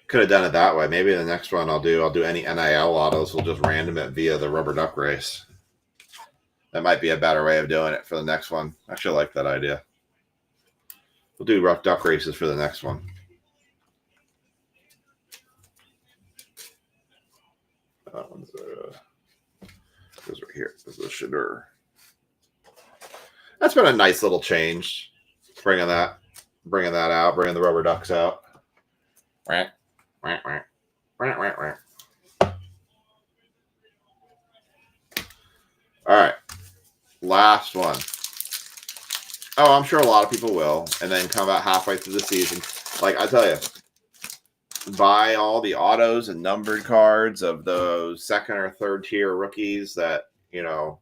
Could have done it that way. Maybe the next one I'll do any NIL autos. We'll just random it via the rubber duck race. That might be a better way of doing it for the next one. I actually like that idea. We'll do rough duck races for the next one. That one's goes right here. This is a Shedeur. That's been a nice little change. Bringing that out, bringing the rubber ducks out. Right. All right. Last one. Oh, I'm sure a lot of people will. And then come out halfway through the season. Like, I tell you, buy all the autos and numbered cards of those second or third tier rookies that, you know,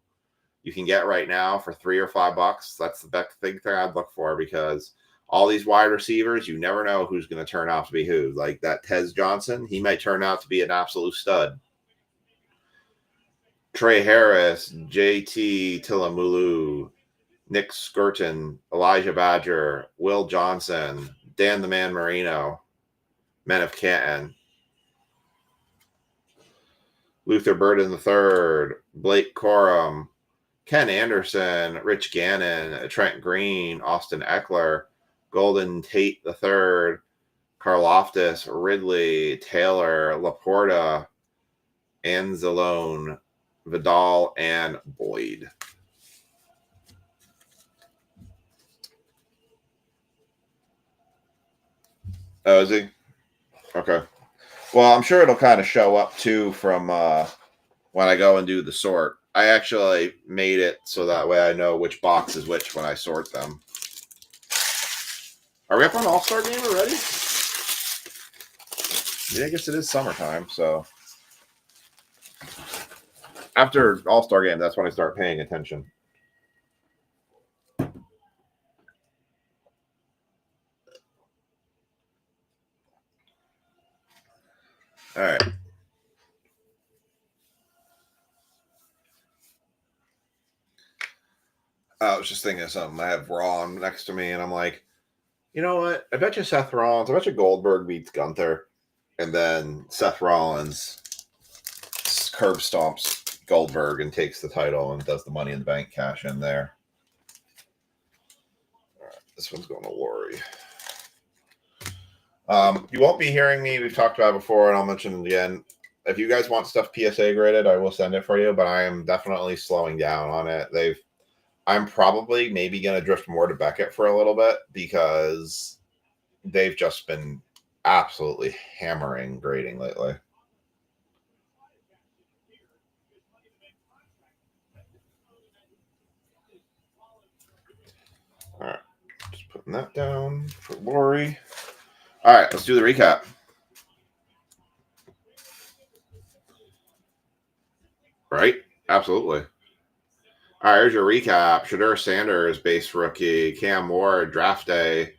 you can get right now for $3 or $5. That's the big thing I'd look for, because all these wide receivers, you never know who's going to turn out to be who. Like that Tez Johnson, he might turn out to be an absolute stud. Trey Harris, JT Tilamulu, Nick Skirton, Elijah Badger, Will Johnson, Dan the Man Marino, Men of Canton, Luther Burden III, Blake Corum, Ken Anderson, Rich Gannon, Trent Green, Austin Eckler, Golden Tate III, Karlaftis, Ridley, Taylor, Laporta, Anzalone, Vidal, and Boyd. Oh, is he? Okay. Well, I'm sure it'll kind of show up too from when I go and do the sort. I actually made it so that way I know which box is which when I sort them. Are we up on All-Star Game already? Yeah, I guess it is summertime, so after All-Star Game, that's when I start paying attention. All right. I was just thinking of something. I have Ron next to me, and I'm like, you know what? I bet you Seth Rollins, I bet you Goldberg beats Gunther, and then Seth Rollins curb stomps Goldberg and takes the title and does the Money in the Bank cash in there. All right, this one's going to Lori. You won't be hearing me. We've talked about it before, and I'll mention it again. If you guys want stuff PSA graded, I will send it for you, but I am definitely slowing down on it. I'm probably maybe going to drift more to Beckett for a little bit because they've just been absolutely hammering grading lately. All right, just putting that down for Lori. All right, let's do the recap. Right? Absolutely. All right, here's your recap. Shedeur Sanders, base rookie. Cam Ward, draft day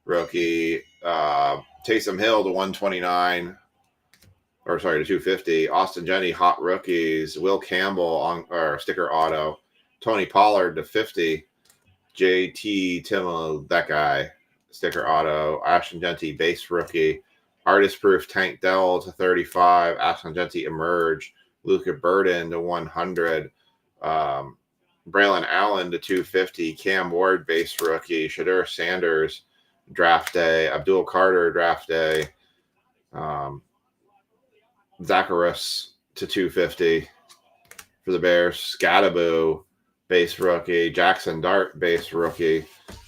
rookie. Taysom Hill to 129. Or sorry, to 250. Austin Jenney, hot rookies. Will Campbell on or sticker auto. Tony Pollard to 50. JT Timmel, that guy, sticker auto. Ashton Jeanty, base rookie. Artist proof Tank Dell to 35. Ashton Jeanty emerge. Luca Burden to 100. Braylon Allen to 250. Cam Ward, base rookie. Shedeur Sanders, draft day. Abdul Carter, draft day. Zacharias to 250 for the Bears. Scadaboo, base rookie. Jackson Dart, base rookie.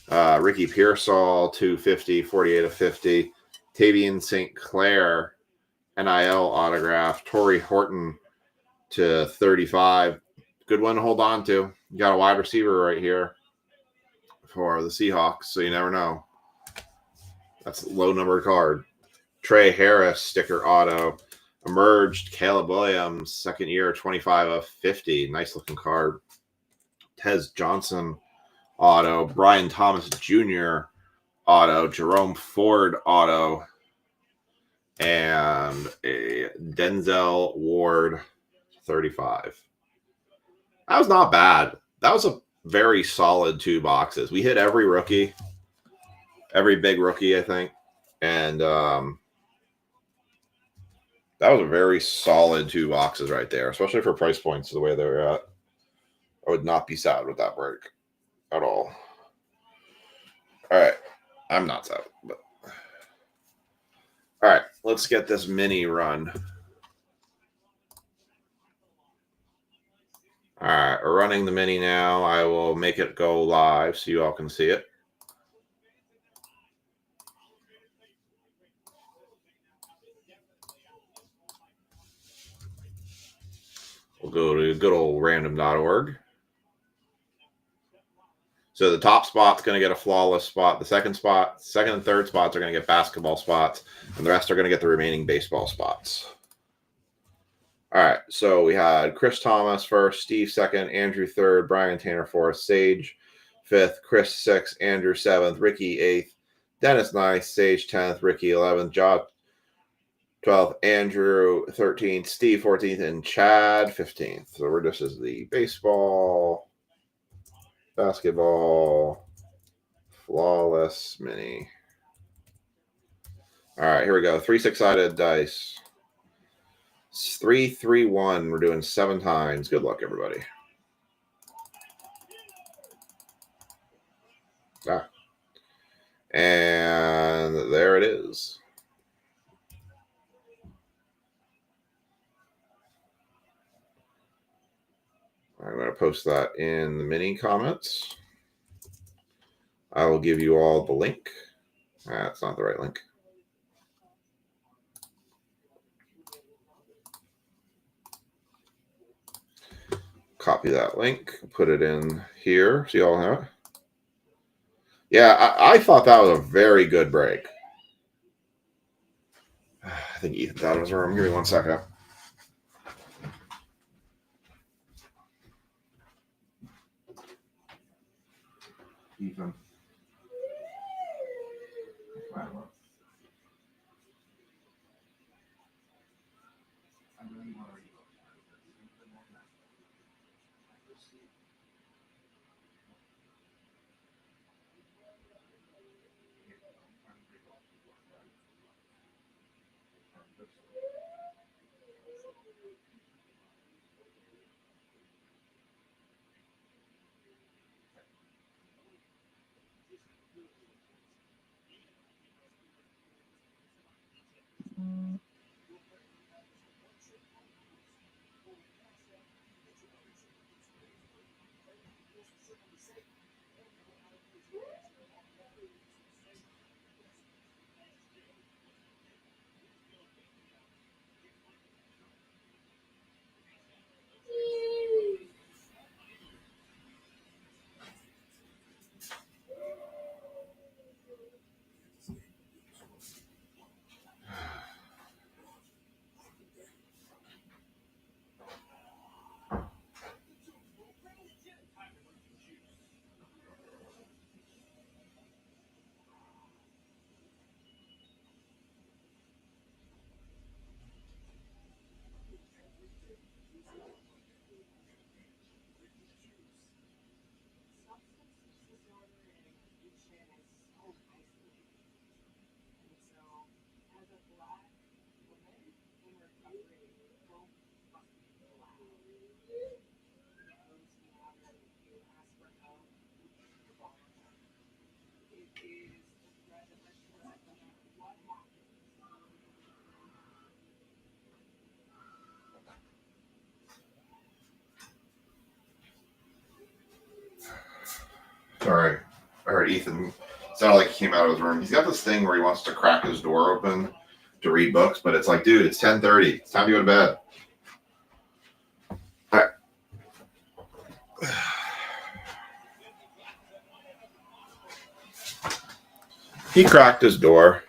Ricky Pearsall, 250, 48 of 50. Tavian St. Clair, NIL autograph. Torrey Horton to 35. Good one to hold on to. You got a wide receiver right here for the Seahawks, so you never know. That's a low numbered card. Trey Harris, sticker auto. Emerged Caleb Williams, second year, 25 of 50. Nice looking card. Tez Johnson auto. Brian Thomas Jr. auto. Jerome Ford auto. And a Denzel Ward 35. That was not bad. That was a very solid 2 boxes. We hit every rookie, every big rookie, I think. And that was a very solid 2 boxes right there, especially for price points the way they were at. I would not be sad with that break at all. All right. I'm not sad, but all right, let's get this mini run. All right, we're running the mini now. I will make it go live so you all can see it. We'll go to good old random.org. So the top spot's going to get a flawless spot. The second and third spots are going to get basketball spots, and the rest are going to get the remaining baseball spots. All right, so we had Chris Thomas first, Steve second, Andrew third, Brian Tanner fourth, Sage fifth, Chris sixth, Andrew seventh, Ricky eighth, Dennis ninth, Sage 10th, Ricky 11th, Josh 12th, Andrew 13th, Steve 14th, and Chad 15th. So this is the baseball, basketball, flawless mini. All right, here we go. 3 6-sided dice. It's 3 3 1. We're doing 7 times. Good luck, everybody. And there it is. I'm going to post that in the mini comments. I will give you all the link. That's not the right link. Copy that link, put it in here so you all have it. Yeah, I thought that was a very good break. I think Ethan's out of his room. Give me 1 second. Ethan. Sorry, I heard Ethan sounded like he came out of his room. He's got this thing where he wants to crack his door open to read books, but it's like, dude, it's 10:30. It's time to go to bed. All right. He cracked his door.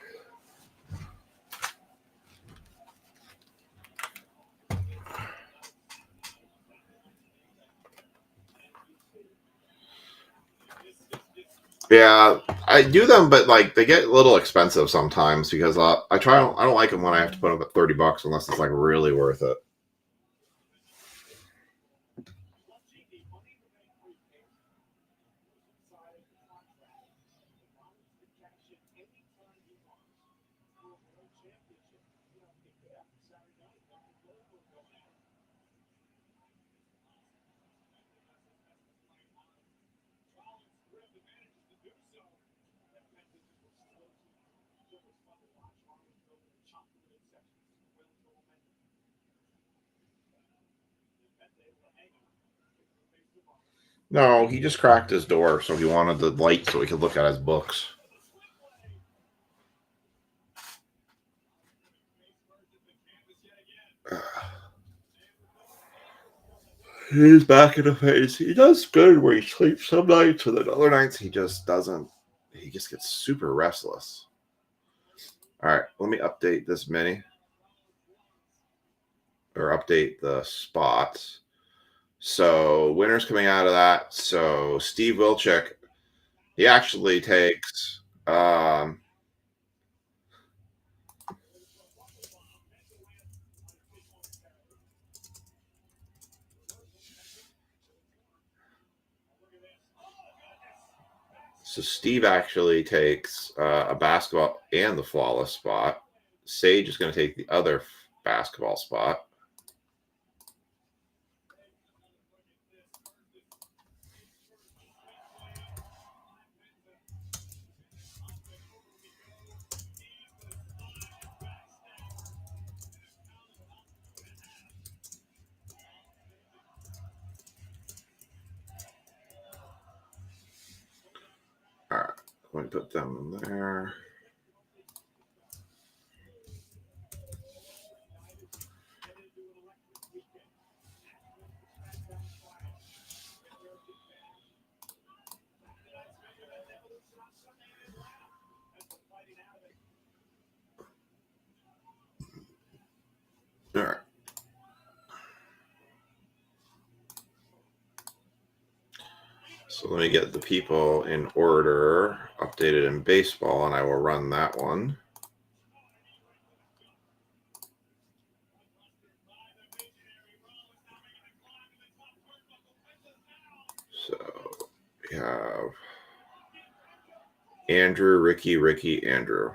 Yeah, I do them, but like they get a little expensive sometimes because I try. I don't like them when I have to put them at $30 unless it's like really worth it. No, he just cracked his door, so he wanted the light so he could look at his books. He's back in the face. He does good where he sleeps some nights, and then other nights he just doesn't. He just gets super restless. All right, let me update this mini or update the spots. So winners coming out of that. So Steve Wilczek, he actually takes so Steve actually takes a basketball and the flawless spot. Sage is going to take the other basketball spot. All right, let me put them in there. All right. So let me get the people in order, updated in baseball, and I will run that one. So we have Andrew, Ricky, Andrew.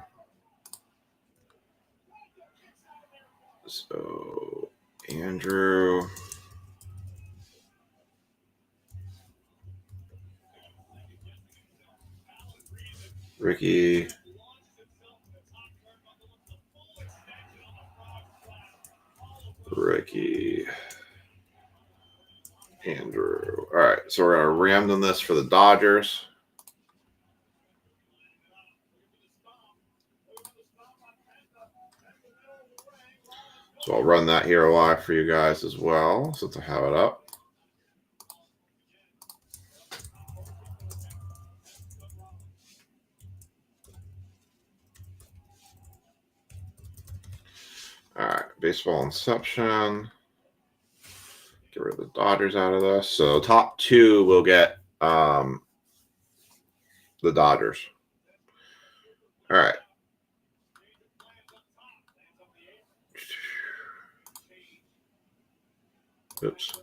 So Andrew. Ricky. Andrew. through. All right, so we're going to random this for the Dodgers. So I'll run that here live for you guys as well, since I have it up. All right, baseball inception. Get rid of the Dodgers out of this. So top two will get the Dodgers. All right. Oops.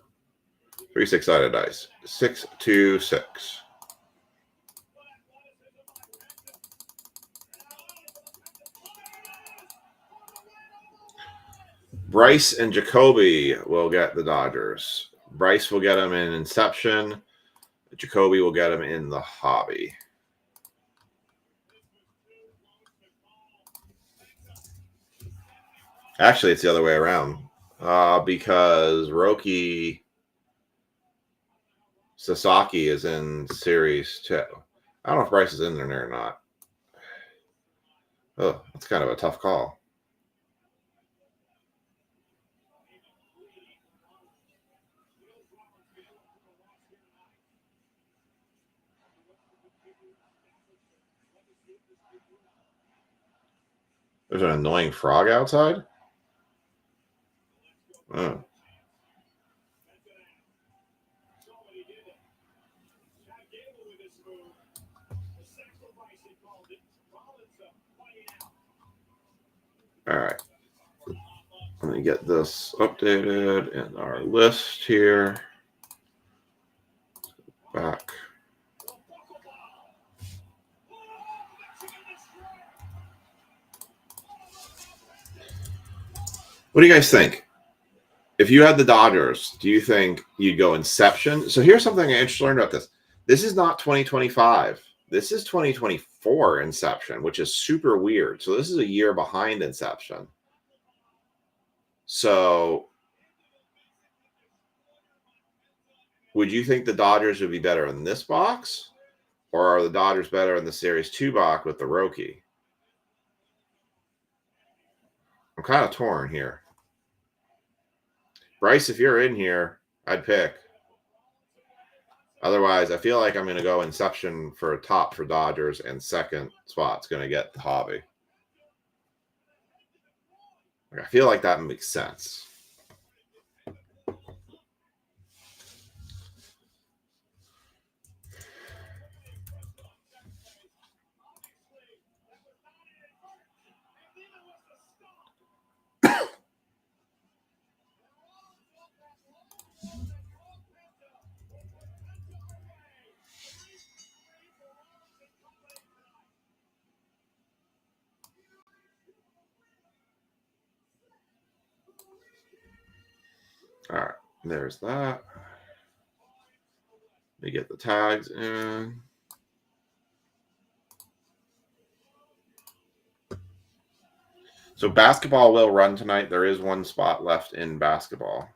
3 6-sided dice. 6 2 6. Bryce and Jacoby will get the Dodgers. Bryce will get them in Inception. Jacoby will get them in the Hobby. Actually, it's the other way around. Because Roki Sasaki is in Series 2. I don't know if Bryce is in there or not. Oh, that's kind of a tough call. There's an annoying frog outside? Oh. All right. Let me get this updated in our list here. Back. What do you guys think? If you had the Dodgers, do you think you'd go Inception? So here's something I interested learned about this. This is not 2025. This is 2024 Inception, which is super weird. So this is a year behind Inception. So would you think the Dodgers would be better in this box? Or are the Dodgers better in the Series 2 box with the Roki? I'm kind of torn here. Bryce, if you're in here, I'd pick. Otherwise, I feel like I'm going to go Inception for a top for Dodgers, and second spot's going to get the Hobby. I feel like that makes sense. All right, there's that. Let me get the tags in. So basketball will run tonight. There is one spot left in basketball.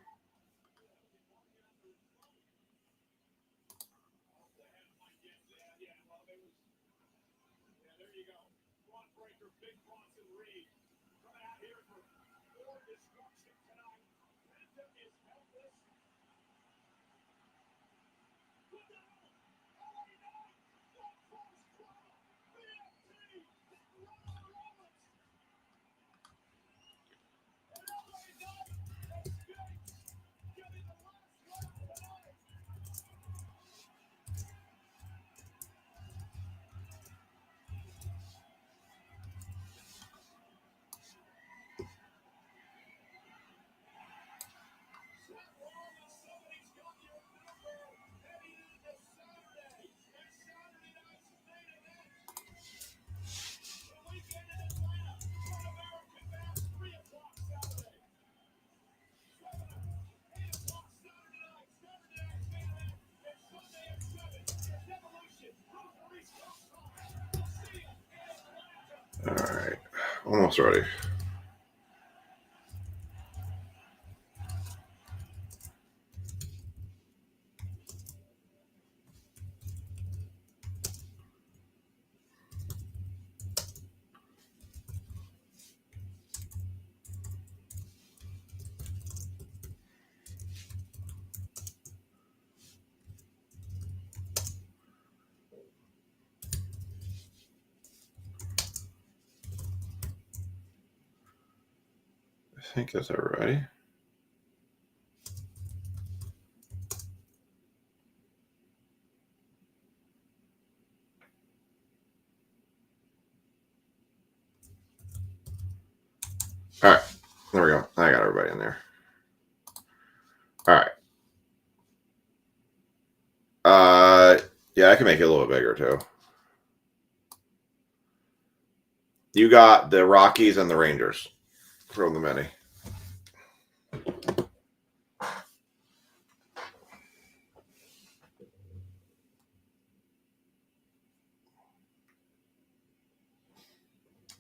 All right, almost ready. think that's everybody. All right, there we go. I got everybody in there. All right. Yeah, I can make it a little bit bigger too. You got the Rockies and the Rangers from the mini.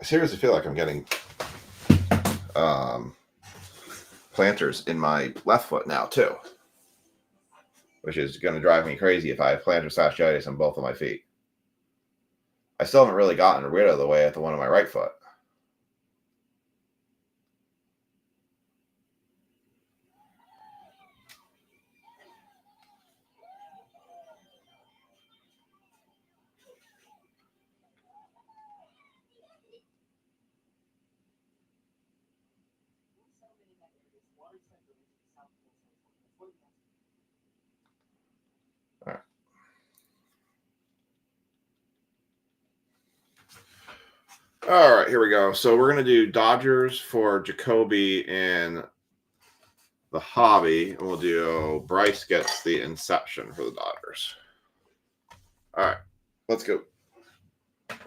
I seriously feel like I'm getting planters in my left foot now too, which is going to drive me crazy if I have plantar fasciitis on both of my feet. I still haven't really gotten rid of the way at the one on my right foot. All right. All right, here we go. So we're going to do Dodgers for Jacoby and the hobby, and we'll do Bryce gets the Inception for the Dodgers. All right, let's go.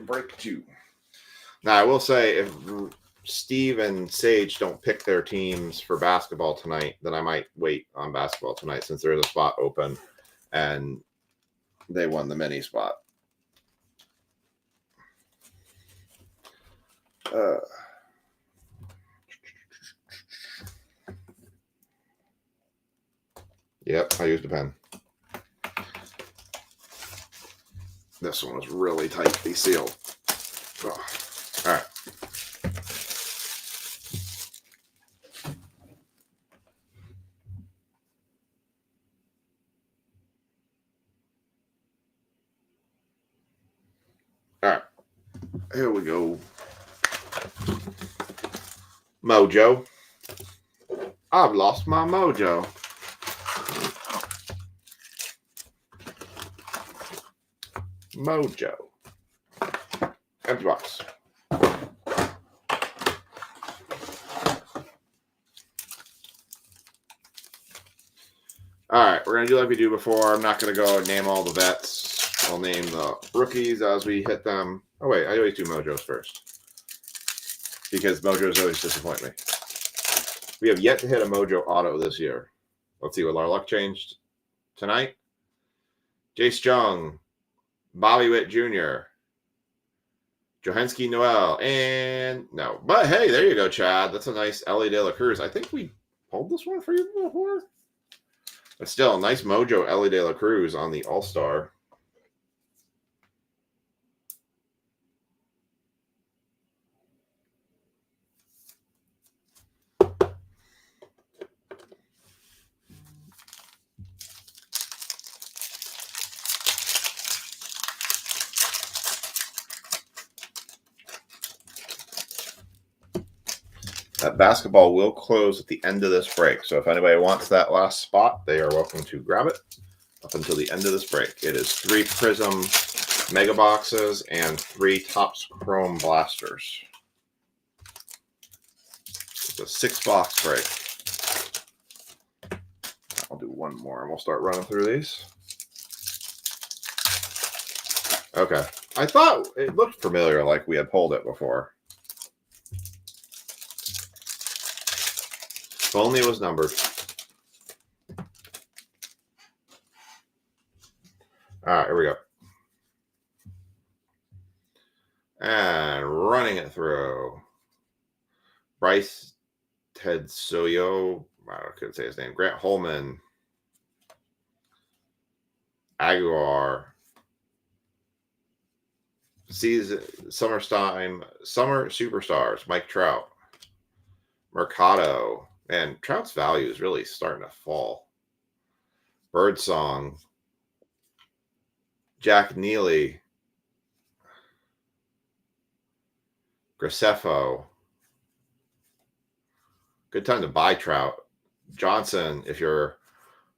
Break 2. Now, I will say if Steve and Sage don't pick their teams for basketball tonight, then I might wait on basketball tonight since there is a spot open and they won the mini spot. Yep, I used a pen. This one was really tightly sealed. Oh. All right. All right. Here we go. Mojo. I've lost my mojo. Mojo. Empty box. All right, we're going to do like we do before. I'm not going to go and name all the vets. I'll name the rookies as we hit them. Oh, wait, I always do Mojos first because Mojos always disappoint me. We have yet to hit a Mojo auto this year. Let's see what our luck changed tonight. Jace Jung, Bobby Witt Jr., Johanski Noel, and no. But hey, there you go, Chad. That's a nice Ellie De La Cruz. I think we pulled this one for you before. But still, nice Mojo Ellie De La Cruz on the All-Star. That basketball will close at the end of this break. So if anybody wants that last spot, they are welcome to grab it up until the end of this break. It is 3 Prism Mega Boxes and 3 Topps Chrome Blasters. It's a 6-box break. I'll do one more and we'll start running through these. Okay. I thought it looked familiar like we had pulled it before. If only it was numbered. All right, here we go. And running it through. Bryce Tedsoyo. I couldn't say his name. Grant Holman. Aguilar. Summer Superstars. Mike Trout. Mercado. And Trout's value is really starting to fall. Birdsong. Jack Neely. Graceffo. Good time to buy Trout. Johnson, if you're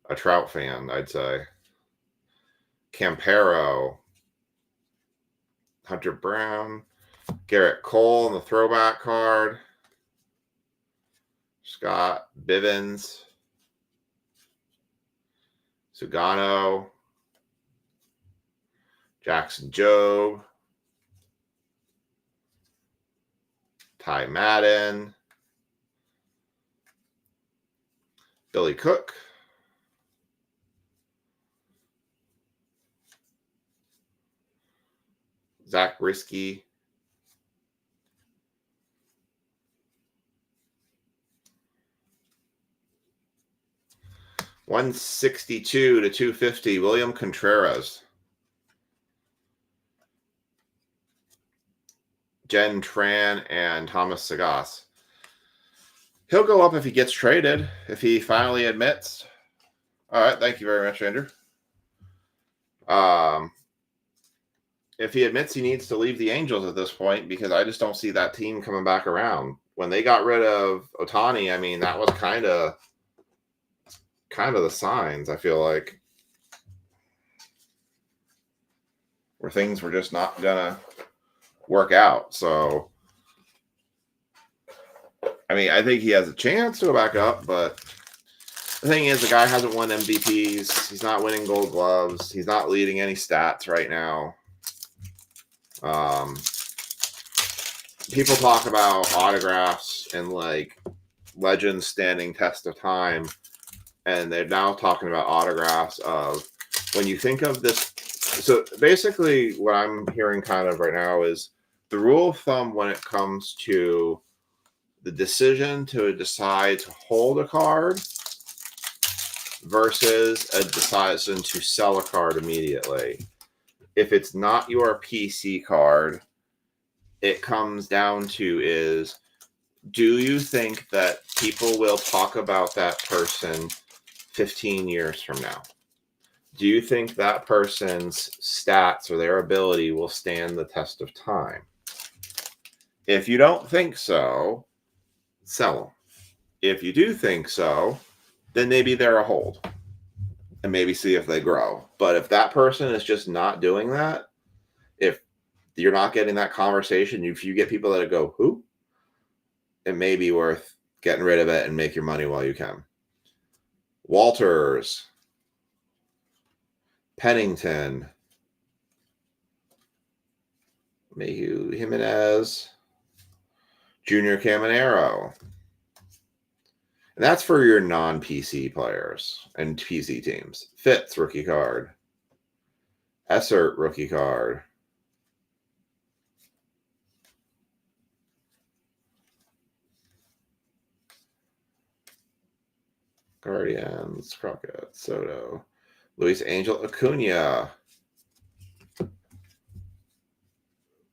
a Trout fan, I'd say. Campero. Hunter Brown. Garrett Cole on the throwback card. Scott Bivens. Sugano. Jackson Jobe. Ty Madden. Billy Cook. Zach Risky. $162 to $250. William Contreras. Jen Tran and Thomas Sagas. He'll go up if he gets traded, if he finally admits. All right, thank you very much, Andrew. If he admits he needs to leave the Angels at this point, because I just don't see that team coming back around. When they got rid of Ohtani, I mean, that was kind of the signs, I feel like, where things were just not gonna work out. So, I mean, I think he has a chance to go back up, but the thing is, the guy hasn't won MVPs. He's not winning Gold Gloves. He's not leading any stats right now. People talk about autographs and like legends standing test of time, and they're now talking about autographs of when you think of this. So basically, what I'm hearing kind of right now is the rule of thumb when it comes to the decision to decide to hold a card versus a decision to sell a card immediately. If it's not your PC card, it comes down to is, do you think that people will talk about that person 15 years from now? Do you think that person's stats or their ability will stand the test of time? If you don't think so, sell them. If you do think so, then maybe they're a hold and maybe see if they grow. But if that person is just not doing that, if you're not getting that conversation, if you get people that go, who? It may be worth getting rid of it and make your money while you can. Walters. Pennington. Mayhew Jimenez. Junior Caminero. And that's for your non-PC players and PC teams. Fitz, rookie card. Essert, rookie card. Guardians, Crockett, Soto. Luis Angel Acuna.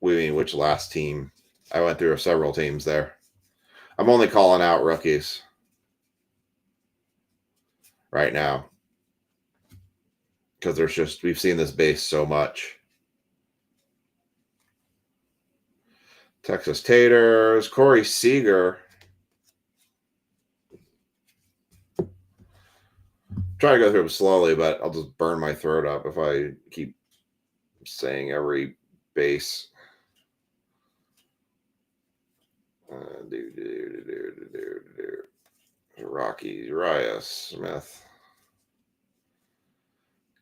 We mean which last team? I went through several teams there. I'm only calling out rookies right now because there's just, we've seen this base so much. Texas Taters, Corey Seager. Try to go through them slowly, but I'll just burn my throat up if I keep saying every base. Rocky, Uriah Smith.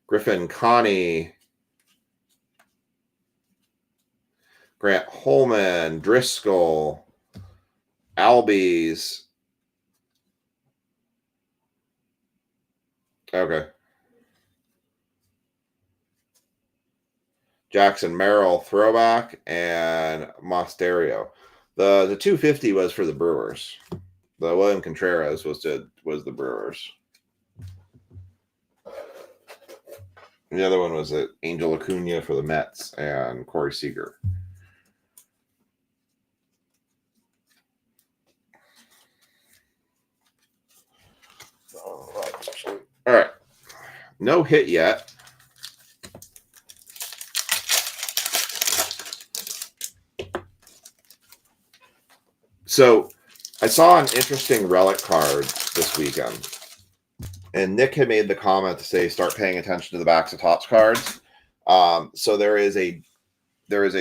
Griffin Connie. Grant Holman, Driscoll, Albies. Okay. Jackson Merrill, throwback, and Mosterio. The 250 was for the Brewers. The William Contreras was the Brewers. And the other one was Angel Acuna for the Mets and Corey Seager. All right. No hit yet. So I saw an interesting relic card this weekend, and Nick had made the comment to say start paying attention to the backs of Topps cards. So there is a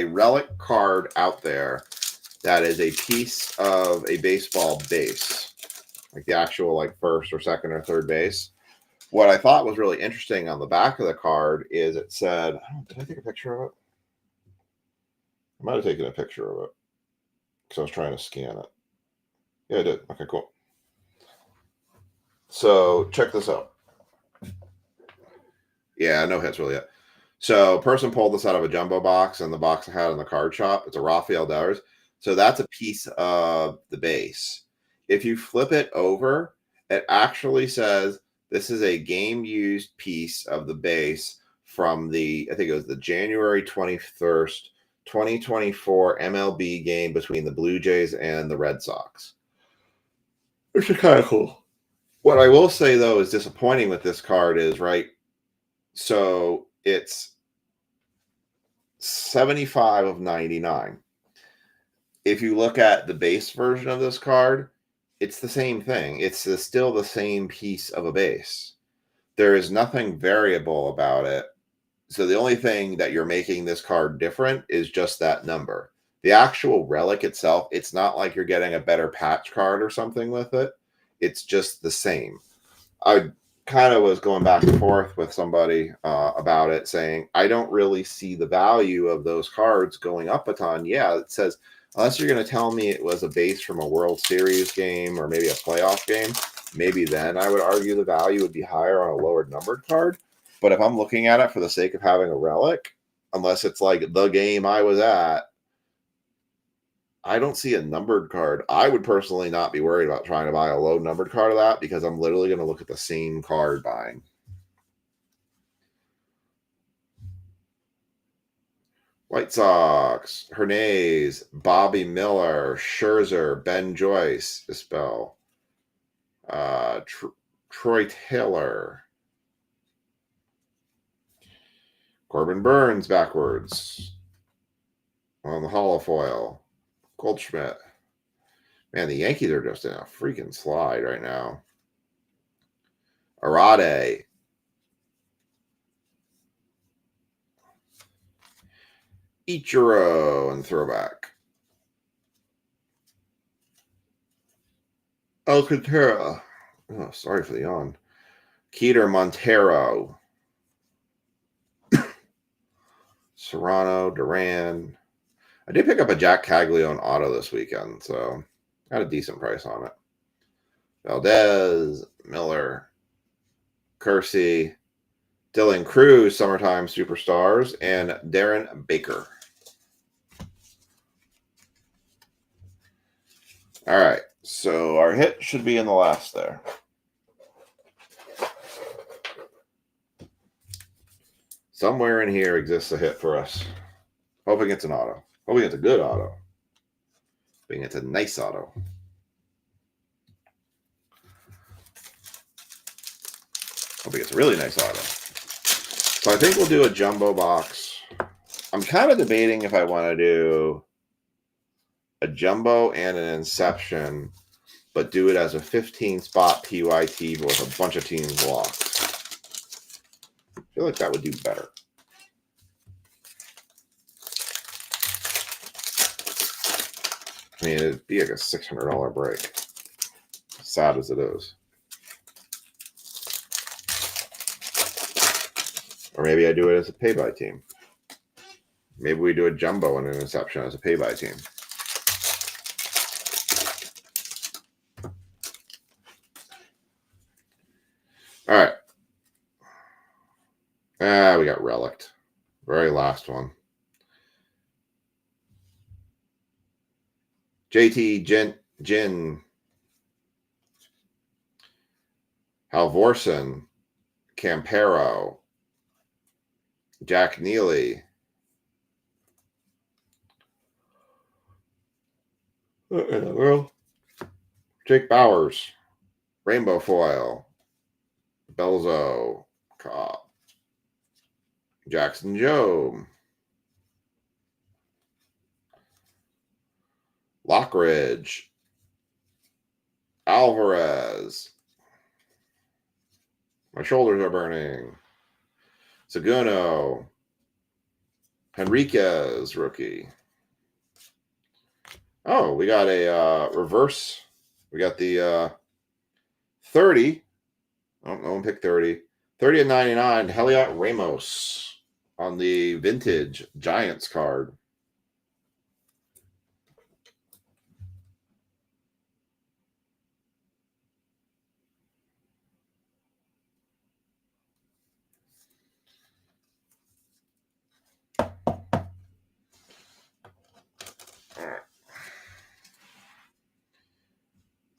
relic card out there that is a piece of a baseball base, like the actual like first or second or third base. What I thought was really interesting on the back of the card is it said, did I take a picture of it? I might have taken a picture of it because I was trying to scan it. Yeah, I did. Okay, cool. So check this out. Yeah, no hits really yet. So person pulled this out of a jumbo box, and the box I had in the card shop. It's a Rafael Devers. So that's a piece of the base. If you flip it over, it actually says this is a game used piece of the base from the, I think it was the January 21st, 2024 MLB game between the Blue Jays and the Red Sox. Which is kind of cool. What I will say, though, is disappointing with this card is, right, so it's 75 of 99. If you look at the base version of this card, it's the same thing. It's still the same piece of a base. There is nothing variable about it. So the only thing that you're making this card different is just that number. The actual relic itself, it's not like you're getting a better patch card or something with it. It's just the same. I kind of was going back and forth with somebody about it, saying, I don't really see the value of those cards going up a ton. Yeah, it says, unless you're going to tell me it was a base from a World Series game or maybe a playoff game, maybe then I would argue the value would be higher on a lower numbered card. But if I'm looking at it for the sake of having a relic, unless it's like the game I was at, I don't see a numbered card. I would personally not be worried about trying to buy a low numbered card of that because I'm literally going to look at the same card buying. White Sox, Hernandez, Bobby Miller, Scherzer, Ben Joyce, Dispel, Troy Taylor, Corbin Burns backwards on the holofoil, Goldschmidt. Man, the Yankees are just in a freaking slide right now. Arade. Ichiro and throwback. Alcantara. Oh, sorry for the yawn. Keter Montero. Serrano, Duran. I did pick up a Jack Caglione auto this weekend, so got a decent price on it. Valdez, Miller, Kersey, Dylan Cruz, Summertime Superstars, and Darren Baker. All right, so our hit should be in the last there. Somewhere in here exists a hit for us. Hoping it's an auto. Hoping it's a good auto. Hoping it's a nice auto. Hoping it's a really nice auto. So I think we'll do a jumbo box. I'm kind of debating if I want to do a jumbo and an inception, but do it as a 15-spot PYT with a bunch of teams locked. I feel like that would do better. I mean, it'd be like a $600 break. Sad as it is. Or maybe I do it as a pay-by team. Maybe we do a jumbo and an inception as a pay-by team. All right. We got relicked. Very last one. JT Jin. Halvorsen. Campero. Jack Neely. Jake Bowers. Rainbow Foil. Belzo. Cobb. Jackson Joe. Lockridge. Alvarez. My shoulders are burning. Seguno. Henriquez, rookie. Oh, we got a reverse. We got the 30. Oh, no one picked 30. 30 and 99, Heliot Ramos on the vintage Giants card.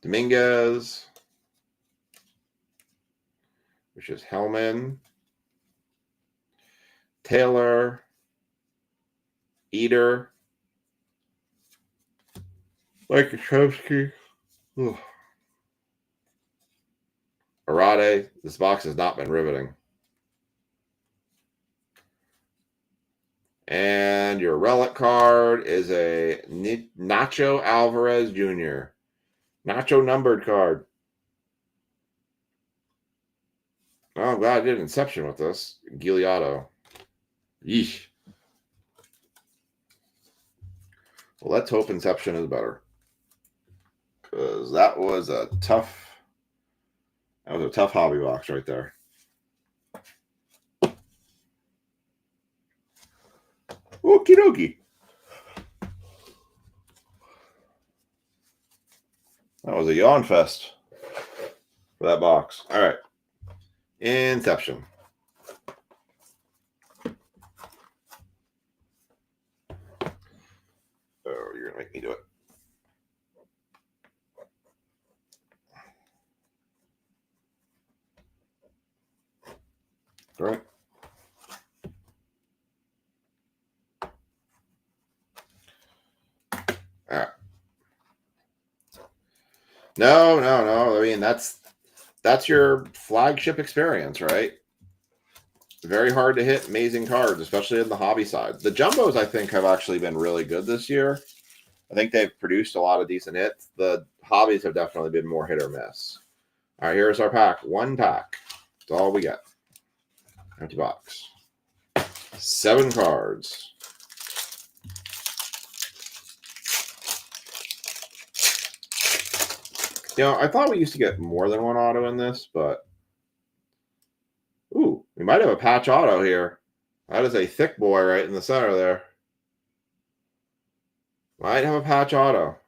Dominguez, which is Hellman, Taylor, Eder, Mike Krzyzewski, Arade. This box has not been riveting. And your relic card is a Nacho Alvarez Jr. Nacho numbered card. Oh, I'm glad I did Inception with this. Giuliotto. Yeesh. Well, let's hope Inception is better. Because that was a tough hobby box right there. Okie dokie. That was a yawn fest for that box. All right. Inception. Oh, you're going to make me do it. All right. All right. No. I mean, that's your flagship experience, right? Very hard to hit amazing cards, especially in the hobby side. The jumbos, I think, have actually been really good this year. I think they've produced a lot of decent hits. The hobbies have definitely been more hit or miss. All right, here's our pack. One pack. That's all we got. Empty box. 7 cards. You know, I thought we used to get more than one auto in this, but... Ooh, we might have a patch auto here. That is a thick boy right in the center there. Might have a patch auto.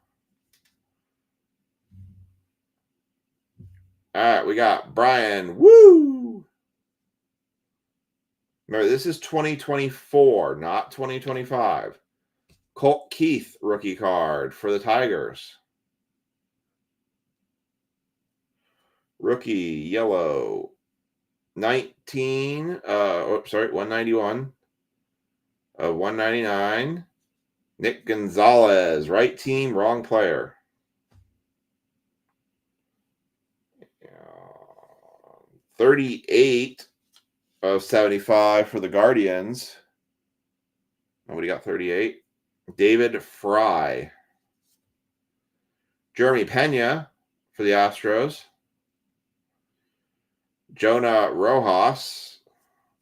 All right, we got Brian. Woo! Remember, this is 2024, not 2025. Colt Keith rookie card for the Tigers. Rookie, yellow. 191. 199. Nick Gonzalez, right team, wrong player. 38 of 75 for the Guardians. Nobody got 38. David Fry. Jeremy Pena for the Astros. Jonah Rojas.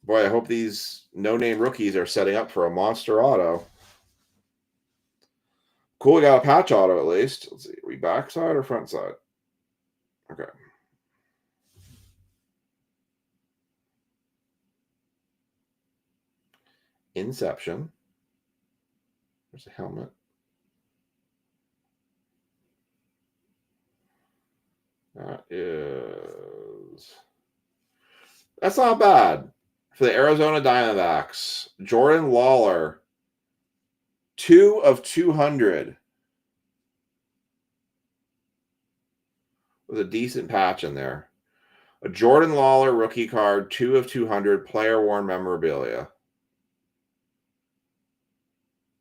Boy, I hope these no-name rookies are setting up for a monster auto. Cool, we got a patch auto at least. Let's see, are we backside or front side? Okay. Inception. There's a helmet. That's not bad. For the Arizona Diamondbacks, Jordan Lawler, 2 of 200. With a decent patch in there. A Jordan Lawler rookie card, 2 of 200, player worn memorabilia.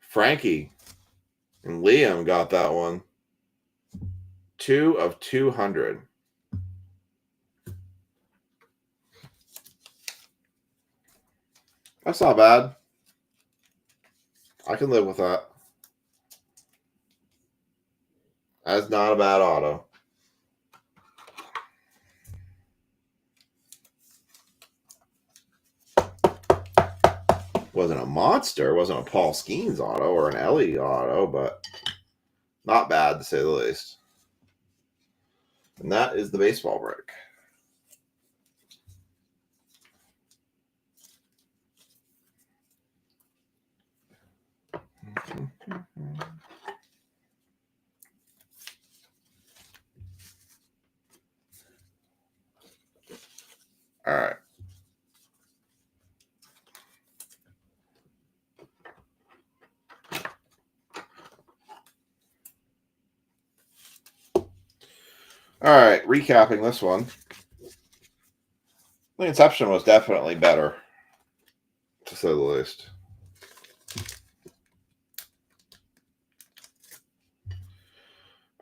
Frankie and Liam got that one. 2 of 200. That's not bad. I can live with that. That's not a bad auto. Wasn't a monster. Wasn't a Paul Skeens auto or an Ellie auto, but not bad to say the least. And that is the baseball break. All right. All right, recapping this one. The Inception was definitely better, to say the least.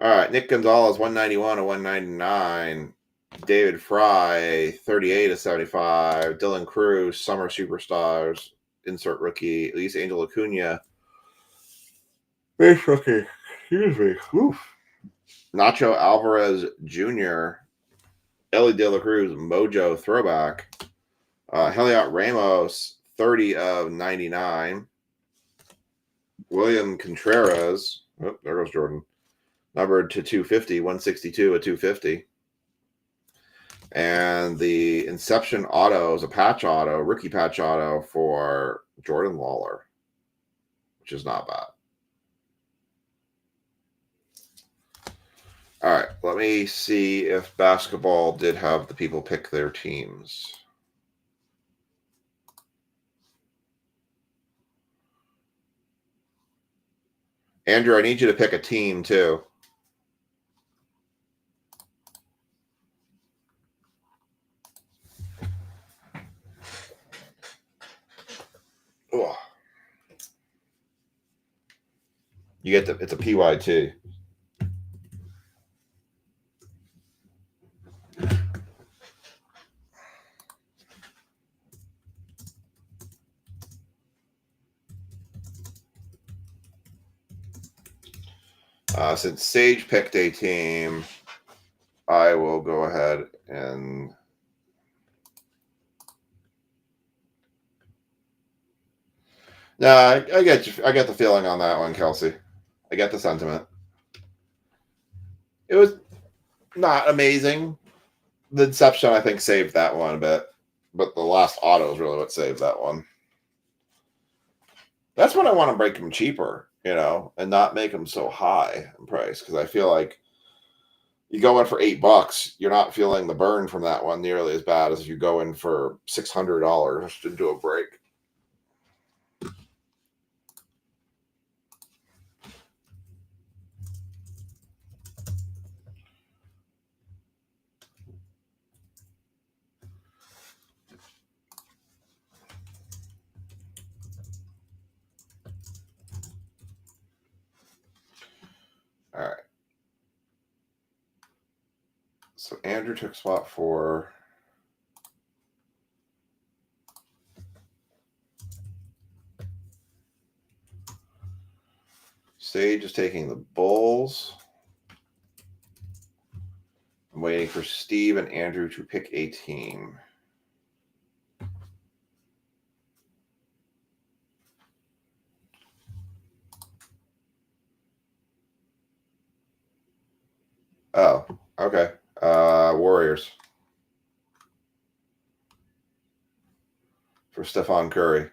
All right, Nick Gonzalez, 191 to 199. David Fry, 38 to 75. Dylan Cruz, Summer Superstars, insert rookie. Luis Angel Acuna, base rookie. Excuse me. Oof. Nacho Alvarez Jr., Ellie De La Cruz, Mojo throwback. Heliot Ramos, 30 of 99. William Contreras, oh, there goes Jordan, numbered to 250, 162 at 250. And the Inception auto is a patch auto, rookie patch auto for Jordan Lawler, which is not bad. All right, let me see if basketball did have the people pick their teams. Andrew, I need you to pick a team too. Oh. You get it's a PYT. Since Sage picked a team, I will go ahead and I get you. I get the feeling on that one, Kelsey. I get the sentiment. It was not amazing. The Inception, I think, saved that one a bit, but the last auto is really what saved that one. That's when I want to break them cheaper, and not make them so high in price, because I feel like you go in for $8, you're not feeling the burn from that one nearly as bad as if you go in for $600 to do a break. All right. So Andrew took spot 4. Sage is taking the Bulls. I'm waiting for Steve and Andrew to pick a team. Oh, okay. Warriors. For Stephon Curry.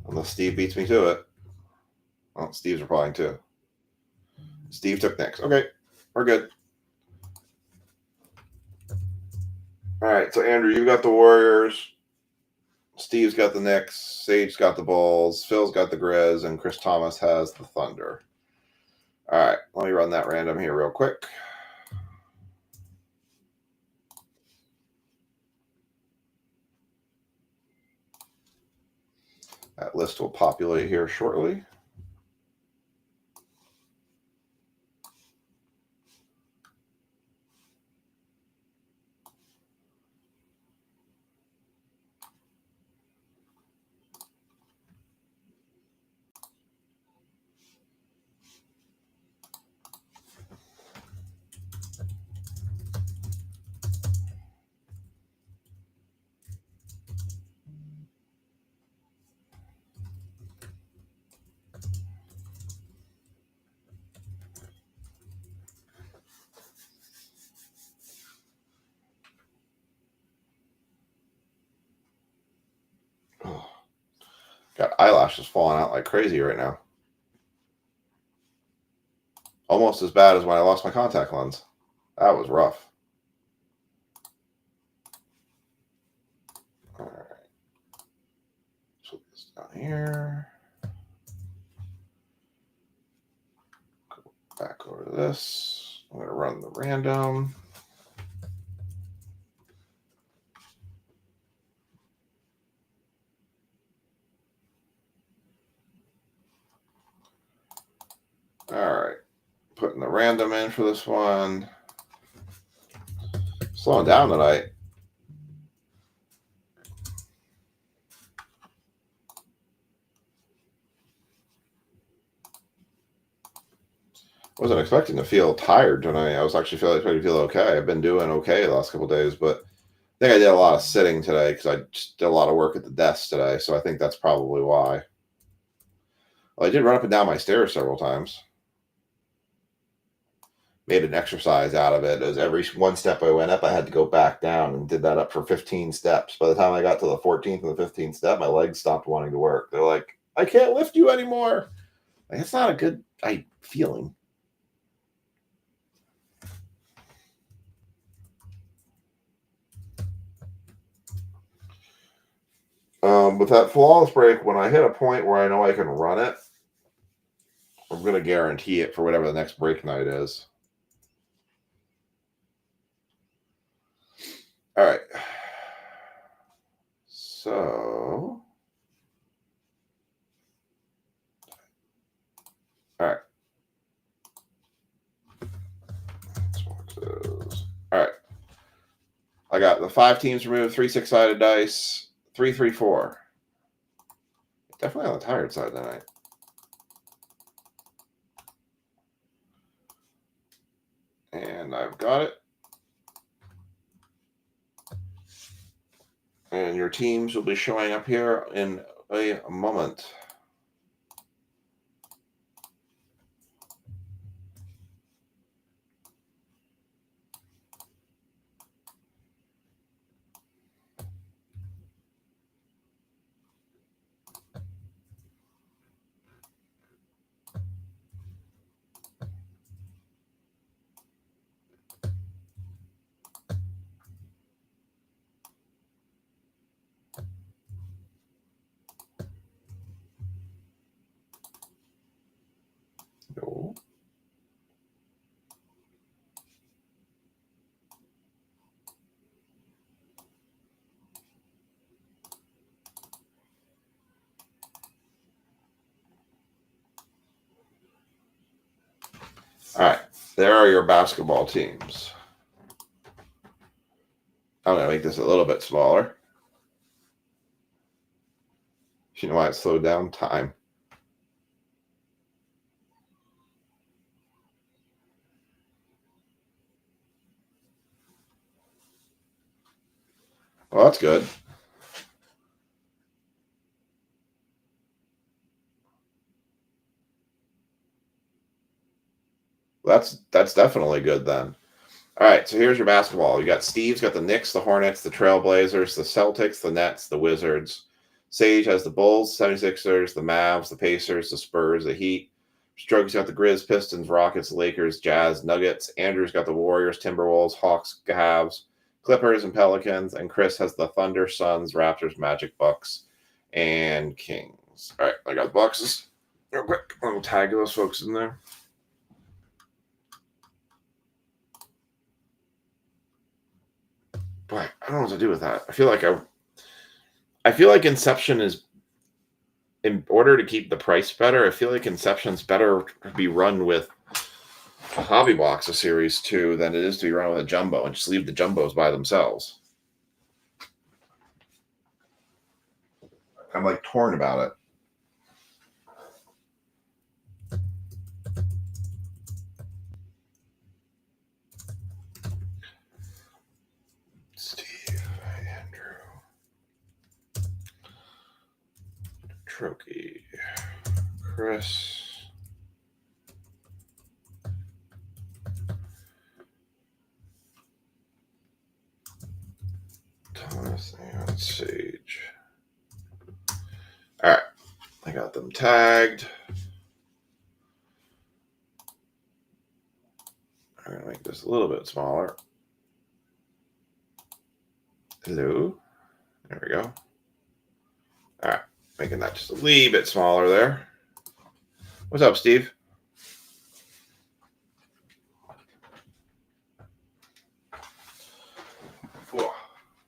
Unless Steve beats me to it. Oh, Steve's replying too. Steve took next. Okay, we're good. All right, so Andrew, you got the Warriors. Steve's got the Knicks. Sage's got the Bulls. Phil's got the Grizz, and Chris Thomas has the Thunder. All right, let me run that random here real quick. That list will populate here shortly. Got eyelashes falling out like crazy right now. Almost as bad as when I lost my contact lens. That was rough. All right. So this down here. Go back over to this. I'm going to run the random. All right. Putting the random in for this one. Slowing down tonight. Wasn't expecting to feel tired tonight. I was actually expecting to feel okay. I've been doing okay the last couple of days, but I think I did a lot of sitting today because I just did a lot of work at the desk today. So I think that's probably why. Well, I did run up and down my stairs several times. Made an exercise out of it. As every one step I went up, I had to go back down, and did that up for 15 steps. By the time I got to the 14th and the 15th step, my legs stopped wanting to work. They're like, I can't lift you anymore. Like, it's not a good feeling. With that flawless break, when I hit a point where I know I can run it, I'm going to guarantee it for whatever the next break night is. All right. So, all right. All right. I got the 5 teams removed, 3 6-sided dice, 3 3 4. Definitely on the tired side tonight. And I've got it. And your teams will be showing up here in a moment. No. All right, there are your basketball teams. I'm going to make this a little bit smaller. You know why it slowed down? Time. Well, that's good. That's definitely good then. All right, so here's your basketball. You got Steve's got the Knicks, the Hornets, the Trailblazers, the Celtics, the Nets, the Wizards. Sage has the Bulls, 76ers, the Mavs, the Pacers, the Spurs, the Heat. Strokes got the Grizz, Pistons, Rockets, Lakers, Jazz, Nuggets. Andrew's got the Warriors, Timberwolves, Hawks, Cavs, Clippers, and Pelicans. And Chris has the Thunder, Suns, Raptors, Magic, Bucks, and Kings. All right, I got the boxes. Real quick, I'll tag those folks in there. But I don't know what to do with that. I feel like Inception is, in order to keep the price better, I feel like Inception's better to be run with a hobby box of series 2 than it is to be run with a jumbo, and just leave the jumbos by themselves. I'm like torn about it. Steve, Andrew, Trokey, Chris, Thomas, and Sage. All right. I got them tagged. I'm going to make this a little bit smaller. Hello. There we go. All right. Making that just a wee bit smaller there. What's up, Steve? All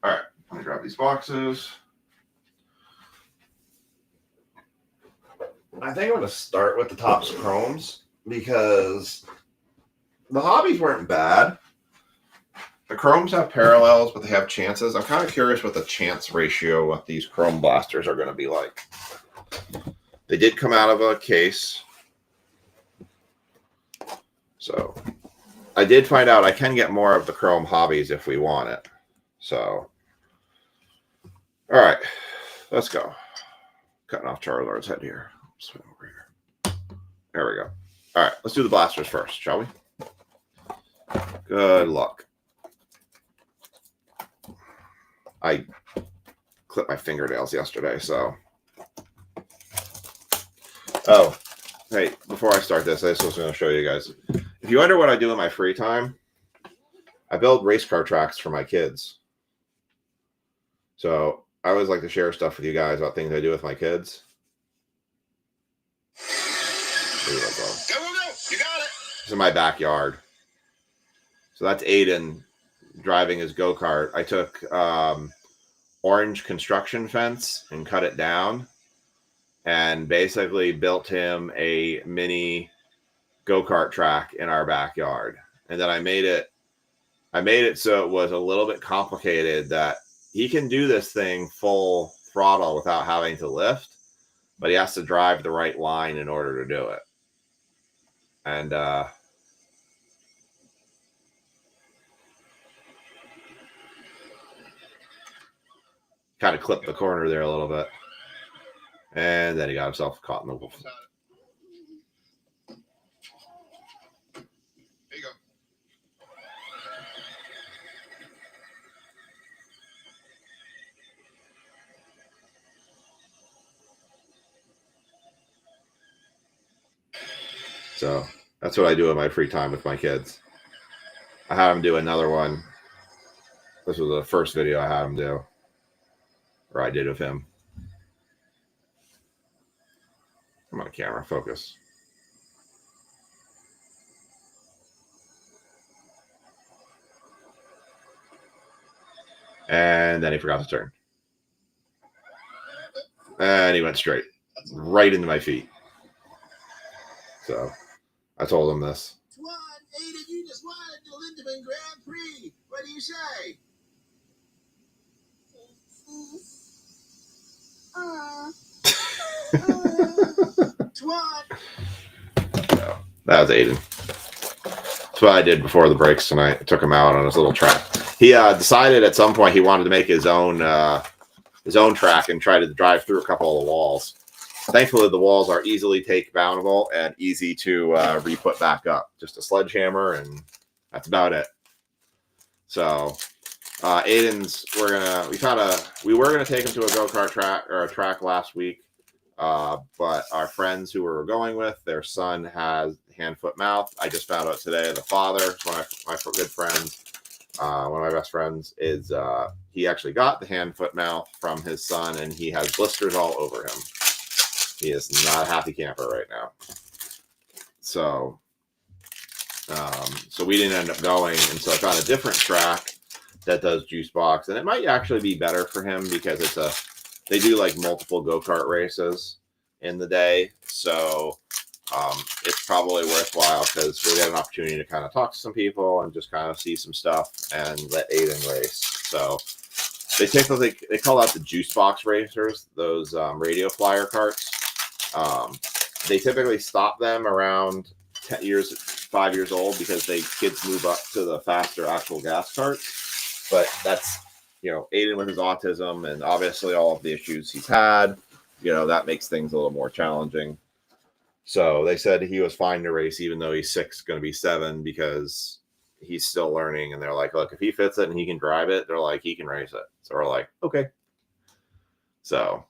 right. Let me grab these boxes. I think I'm going to start with the Topps Chromes because the hobbies weren't bad. The Chromes have parallels, but they have chances. I'm kind of curious what the chance ratio of these Chrome blasters are going to be like. They did come out of a case. So I did find out I can get more of the Chrome hobbies if we want it. So, all right, let's go. Cutting off Charizard's head here. Swing over here. There we go. All right, let's do the blasters first, shall we? Good luck. I clipped my fingernails yesterday, so. Oh, hey, before I start this, I just was going to show you guys. If you wonder what I do in my free time, I build race car tracks for my kids. So I always like to share stuff with you guys about things I do with my kids. Go, you got it. It's in my backyard. So that's Aiden driving his go-kart. I took orange construction fence and cut it down and basically built him a mini go-kart track in our backyard. And then I made it so it was a little bit complicated that he can do this thing full throttle without having to lift, but he has to drive the right line in order to do it. And kind of clipped the corner there a little bit. And then he got himself caught in the wolf. There you go. So that's what I do in my free time with my kids. I had him do another one. This was the first video I had him do, or I did of him. Come on, camera, focus. And then he forgot to turn. And he went straight, right into my feet. So I told him this. Twan, Aiden, you just won the Lindemann Grand Prix. What do you say? Twan. So, that was Aiden. That's what I did before the breaks tonight. I took him out on his little track. He decided at some point he wanted to make his own track and try to drive through a couple of the walls. Thankfully, the walls are easily take downable and easy to re-put back up. Just a sledgehammer, and that's about it. So, Aiden's, we were gonna take him to a go-kart track or a track last week, but our friends who we were going with, their son has hand, foot, mouth. I just found out today the father, one of my good friends, one of my best friends, is he actually got the hand, foot, mouth from his son, and he has blisters all over him. He is not a happy camper right now. So we didn't end up going, and so I found a different track that does juice box, and it might actually be better for him because they do like multiple go-kart races in the day, so it's probably worthwhile because we'll get an opportunity to kind of talk to some people and just kind of see some stuff and let Aiden race. So they call out the juice box racers, those radio flyer carts. They typically stop them around 5 years old because kids move up to the faster actual gas carts. But that's, Aiden with his autism and obviously all of the issues he's had, that makes things a little more challenging. So they said he was fine to race even though he's 6, going to be 7, because he's still learning. And they're like, look, if he fits it and he can drive it, they're like, he can race it. So we're like, okay. So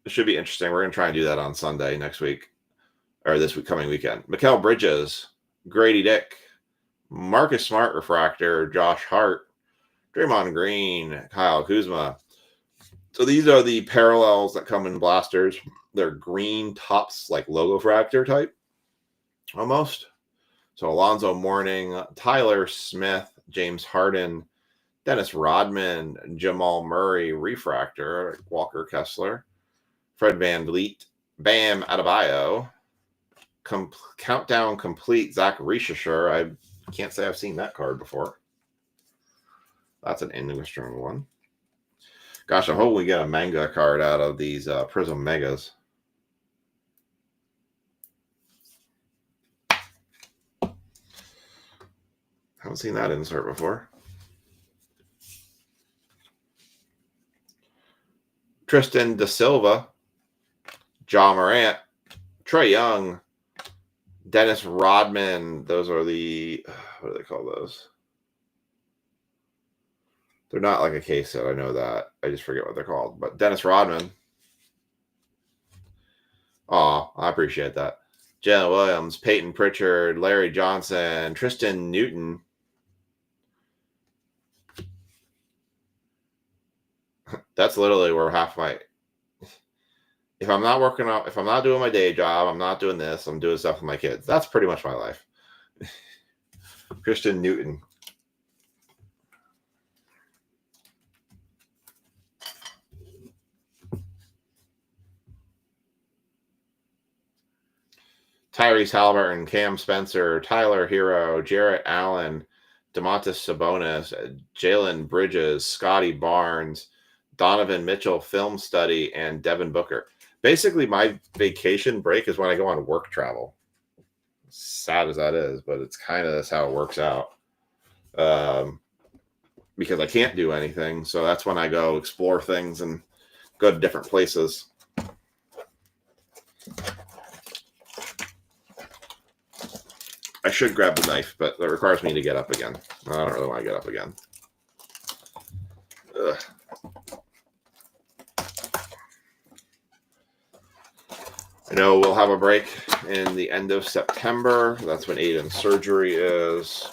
It should be interesting. We're going to try and do that on Sunday next week, or this coming weekend. Mikal Bridges, Grady Dick, Marcus Smart refractor, Josh Hart, Draymond Green, Kyle Kuzma. So these are the parallels that come in blasters. They're green tops, like logo fractor type, almost. So Alonzo Mourning, Tyler Smith, James Harden, Dennis Rodman, Jamal Murray, refractor, Walker Kessler, Fred VanVleet, Bam Adebayo, countdown complete, Zach Rischischer. I can't say I've seen that card before. That's an interesting one. Gosh, I hope we get a manga card out of these Prism Megas. Haven't seen that insert before. Tristan Da Silva, Ja Morant, Trae Young, Dennis Rodman. Those are the, what do they call those? They're not like a case set. I know that. I just forget what they're called. But Dennis Rodman. Oh, I appreciate that. Jalen Williams, Peyton Pritchard, Larry Johnson, Tristan Newton. That's literally where half my, if I'm not working out, if I'm not doing my day job, I'm not doing this, I'm doing stuff with my kids. That's pretty much my life. Tristan Newton. Tyrese Halliburton, Cam Spencer, Tyler Hero, Jarrett Allen, DeMontis Sabonis, Jalen Bridges, Scotty Barnes, Donovan Mitchell, Film Study, and Devin Booker. Basically, my vacation break is when I go on work travel. Sad as that is, but it's kind of that's how it works out. Because I can't do anything, so that's when I go explore things and go to different places. I should grab the knife, but that requires me to get up again. I don't really want to get up again. Ugh. I know we'll have a break in the end of September. That's when Aiden's surgery is.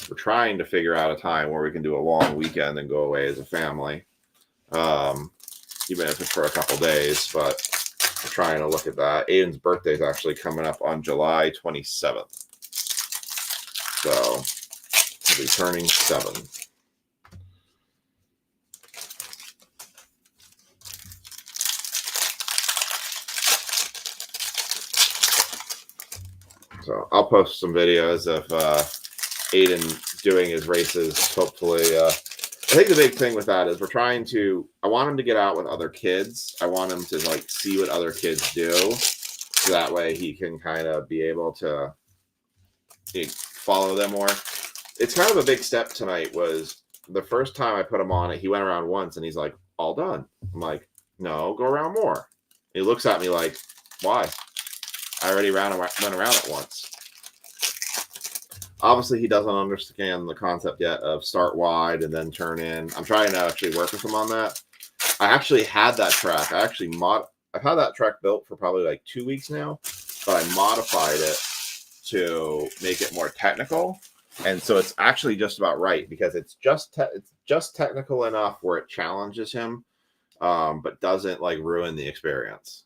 We're trying to figure out a time where we can do a long weekend and go away as a family. Even if it's for a couple days, but we're trying to look at that. Aiden's birthday is actually coming up on July 27th. So he'll be turning 7. So I'll post some videos of Aiden doing his races. Hopefully, I think the big thing with that is we're trying to, I want him to get out with other kids. I want him to like see what other kids do. So that way he can kind of be able to follow them more. It's kind of a big step tonight. Was the first time I put him on it, he went around once and he's like, all done. I'm like, no, go around more. He looks at me like, why? I already went around it once. Obviously, he doesn't understand the concept yet of start wide and then turn in. I'm trying to actually work with him on that. I actually had that track. I've had that track built for probably like 2 weeks now, but I modified it to make it more technical. And so it's actually just about right because it's just technical enough where it challenges him, but doesn't like ruin the experience.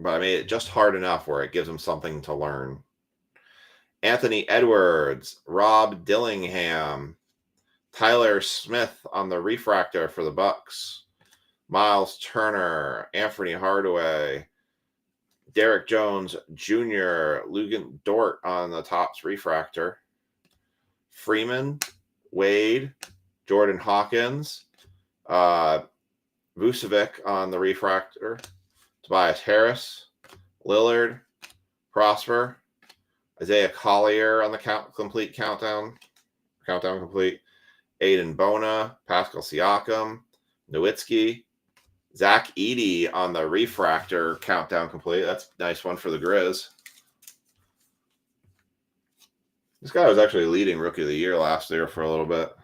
But I made it just hard enough where it gives him something to learn. Anthony Edwards, Rob Dillingham, Tyler Smith on the refractor for the Bucks, Miles Turner, Anthony Hardaway, Derek Jones Jr., Lugan Dort on the Topps refractor, Freeman, Wade, Jordan Hawkins, Vucevic on the refractor, Tobias Harris, Lillard, Prosper, Isaiah Collier on the complete countdown complete, Aiden Bona, Pascal Siakam, Nowitzki, Zach Edey on the refractor countdown complete. That's a nice one for the Grizz. This guy was actually leading Rookie of the Year last year for a little bit.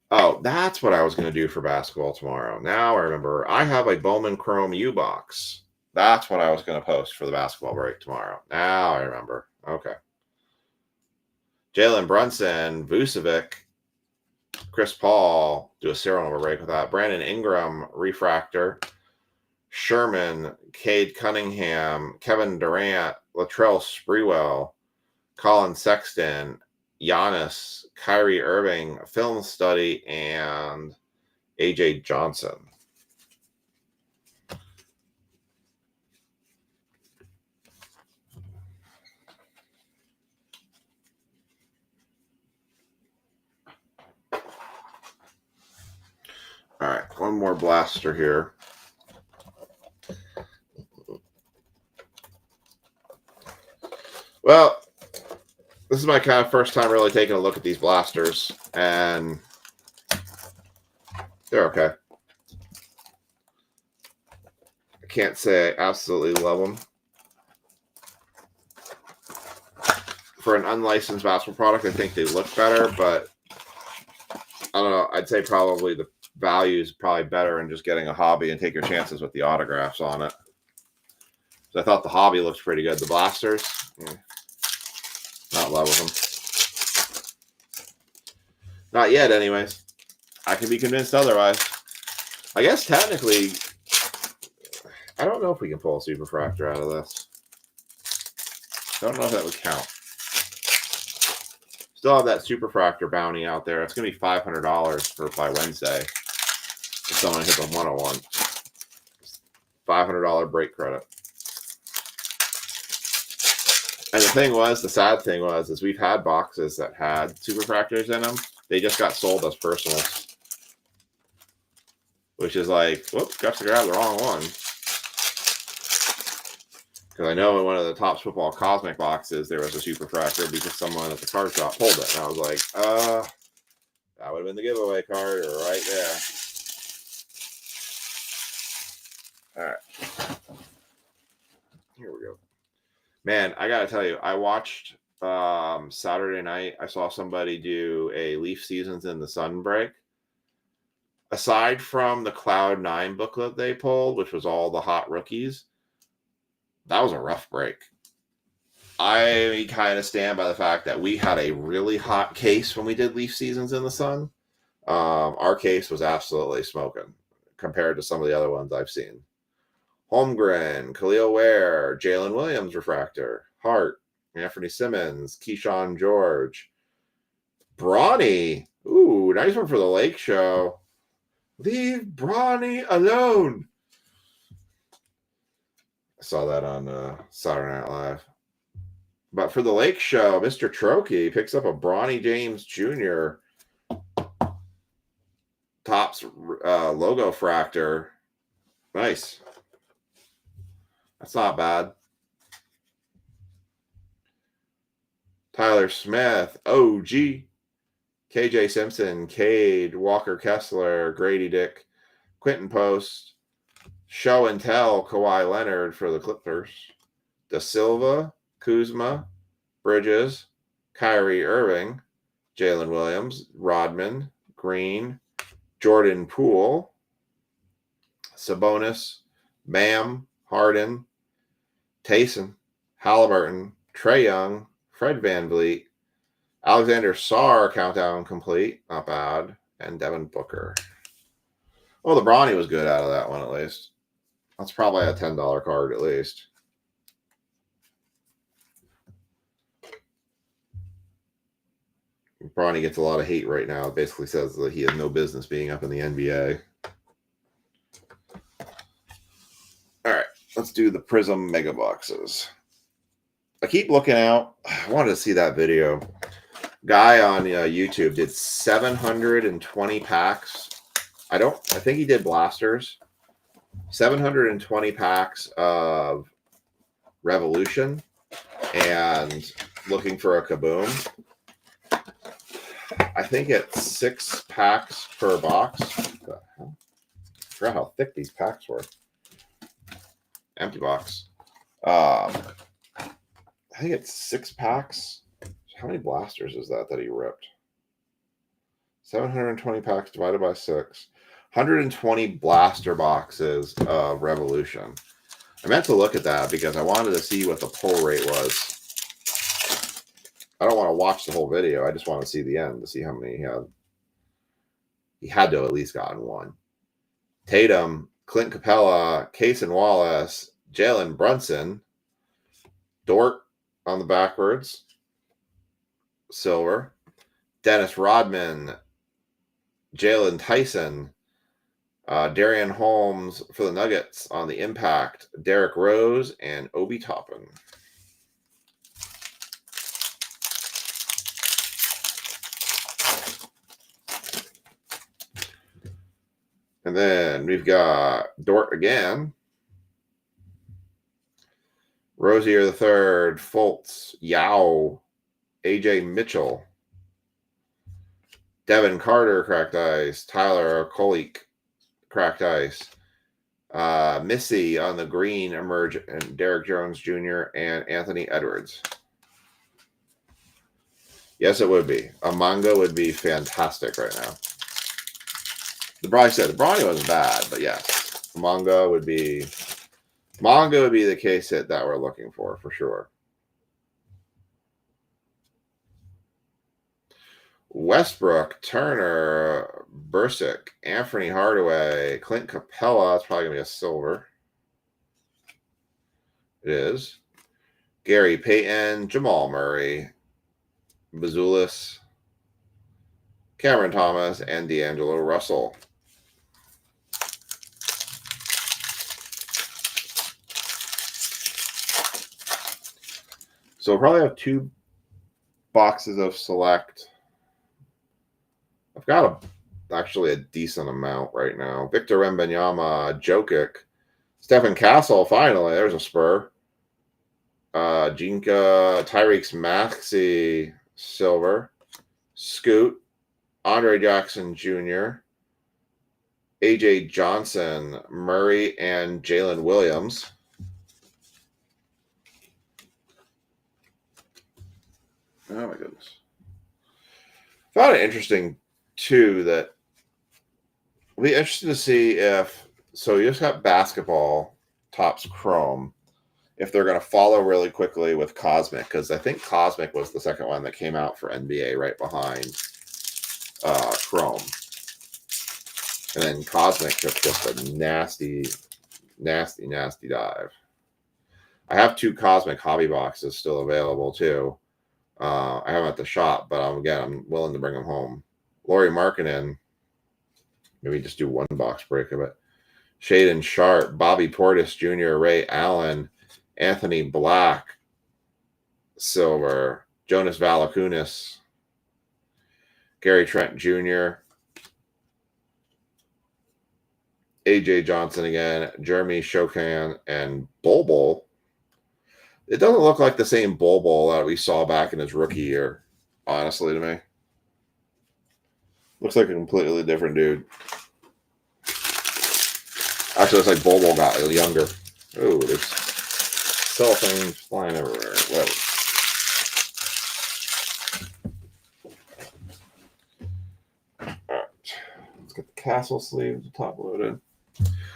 Oh, that's what I was going to do for basketball tomorrow. Now I remember. I have a Bowman Chrome U box. That's what I was going to post for the basketball break tomorrow. Now I remember. Okay. Jalen Brunson, Vucevic, Chris Paul, do a serial number break with that. Brandon Ingram, refractor. Sherman, Cade Cunningham, Kevin Durant, Latrell Sprewell, Colin Sexton, Giannis, Kyrie Irving, film study, and AJ Johnson. All right, one more blaster here. Well, this is my kind of first time really taking a look at these blasters, and they're okay. I can't say I absolutely love them. For an unlicensed basketball product, I think they look better, but I don't know. I'd say probably the value is probably better in just getting a hobby and take your chances with the autographs on it. So I thought the hobby looks pretty good. The blasters, not love them. Not yet, anyways. I can be convinced otherwise. I guess technically, I don't know if we can pull a superfractor out of this. I don't know if that would count. Still have that superfractor bounty out there. It's going to be $500 for by Wednesday. If someone hits a 101. $500 break credit. And the sad thing was, is we've had boxes that had superfractors in them. They just got sold as personals. Which is like, whoops, got to grab the wrong one. Because I know in one of the Topps Football Cosmic boxes, there was a superfractor because someone at the card shop pulled it. And I was like, that would have been the giveaway card right there. All right. Here we go. Man, I got to tell you, I watched Saturday night. I saw somebody do a Leaf Seasons in the Sun break. Aside from the Cloud 9 booklet they pulled, which was all the hot rookies, that was a rough break. I kind of stand by the fact that we had a really hot case when we did Leaf Seasons in the Sun. Our case was absolutely smoking compared to some of the other ones I've seen. Holmgren, Khalil Ware, Jalen Williams refractor, Hart, Anthony Simmons, Keyshawn George, Bronny. Ooh, nice one for the Lake Show. Leave Bronny alone. I saw that on Saturday Night Live. But for the Lake Show, Mr. Trokey picks up a Bronny James Jr. Topps logo fractor. Nice. That's not bad. Tyler Smith, OG. KJ Simpson, Cade, Walker Kessler, Grady Dick, Quentin Post, Show and Tell, Kawhi Leonard for the Clippers, Da Silva, Kuzma, Bridges, Kyrie Irving, Jalen Williams, Rodman, Green, Jordan Poole, Sabonis, Bam, Harden, Taysom, Halliburton, Trae Young, Fred VanVleet, Alexander Sarr, countdown complete. Not bad. And Devin Booker. Well, the Bronny was good out of that one, at least. That's probably a $10 card, at least. Bronny gets a lot of hate right now. It basically says that he has no business being up in the NBA. All right. Let's do the Prism Mega Boxes. I keep looking out. I wanted to see that video. Guy on YouTube did 720 packs. I think he did blasters. 720 packs of Revolution and looking for a Kaboom. I think it's 6 packs per box. I forgot how thick these packs were. Empty box. I think it's 6 packs. How many blasters is that he ripped? 720 packs divided by 6. 120 blaster boxes of Revolution. I meant to look at that because I wanted to see what the pull rate was. I don't want to watch the whole video. I just want to see the end to see how many he had. He had to have at least gotten one. Tatum, Clint Capella, Cason Wallace, Jalen Brunson, Dort on the backwards, silver, Dennis Rodman, Jalen Tyson, Darian Holmes for the Nuggets on the impact, Derrick Rose, and Obi Toppin. And then we've got Dort again, Rozier the third, Fultz, Yao, AJ Mitchell, Devin Carter, cracked ice, Tyler Kolik, cracked ice, Missy on the green, emerge, and Derek Jones Jr. and Anthony Edwards. Yes, it would be. A manga would be fantastic right now. The Bronny said the Bronny wasn't bad, but yes, manga would be the case hit that we're looking for sure. Westbrook, Turner, Bursick, Anthony Hardaway, Clint Capella. It's probably gonna be a silver. It is. Gary Payton, Jamal Murray, Bazulis, Cameron Thomas, and D'Angelo Russell. So we'll probably have 2 boxes of select. I've got actually a decent amount right now. Victor Wembanyama, Jokic, Stephen Castle, finally, there's a Spur. Jinka, Tyrese Maxey, silver. Scoot, Andre Jackson Jr., AJ Johnson, Murray, and Jalen Williams. Oh my goodness. Found it interesting too that I'll be interested to see if, so you just got basketball Topps Chrome, if they're going to follow really quickly with Cosmic, because I think Cosmic was the second one that came out for NBA right behind Chrome. And then Cosmic took just a nasty dive. I have 2 Cosmic hobby boxes still available too. I have them at the shop, but I'm willing to bring them home. Lauri Markkanen, maybe just do 1 box break of it. Shaden Sharp, Bobby Portis Jr., Ray Allen, Anthony Black, silver, Jonas Valanciunas, Gary Trent Jr., AJ Johnson again, Jeremy Shokan, and Bol. It doesn't look like the same Bol that we saw back in his rookie year, honestly, to me. Looks like a completely different dude. Actually, looks like Bol got younger. Oh, there's cellphones flying everywhere. Whoa. All right. Let's get the Castle sleeves top loaded.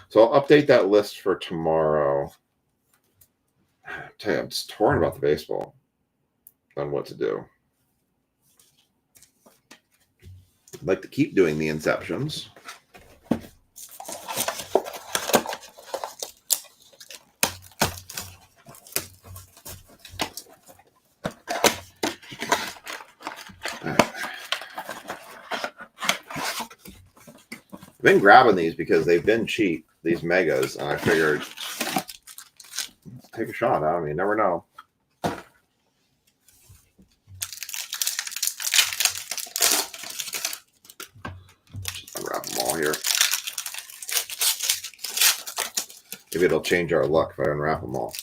So I'll update that list for tomorrow. I tell you, I'm just torn about the baseball on what to do. I'd like to keep doing the Inceptions. I've been grabbing these because they've been cheap, these megas, and I figured take a shot. I mean, you never know. Just unwrap them all here. Maybe it'll change our luck if I unwrap them all.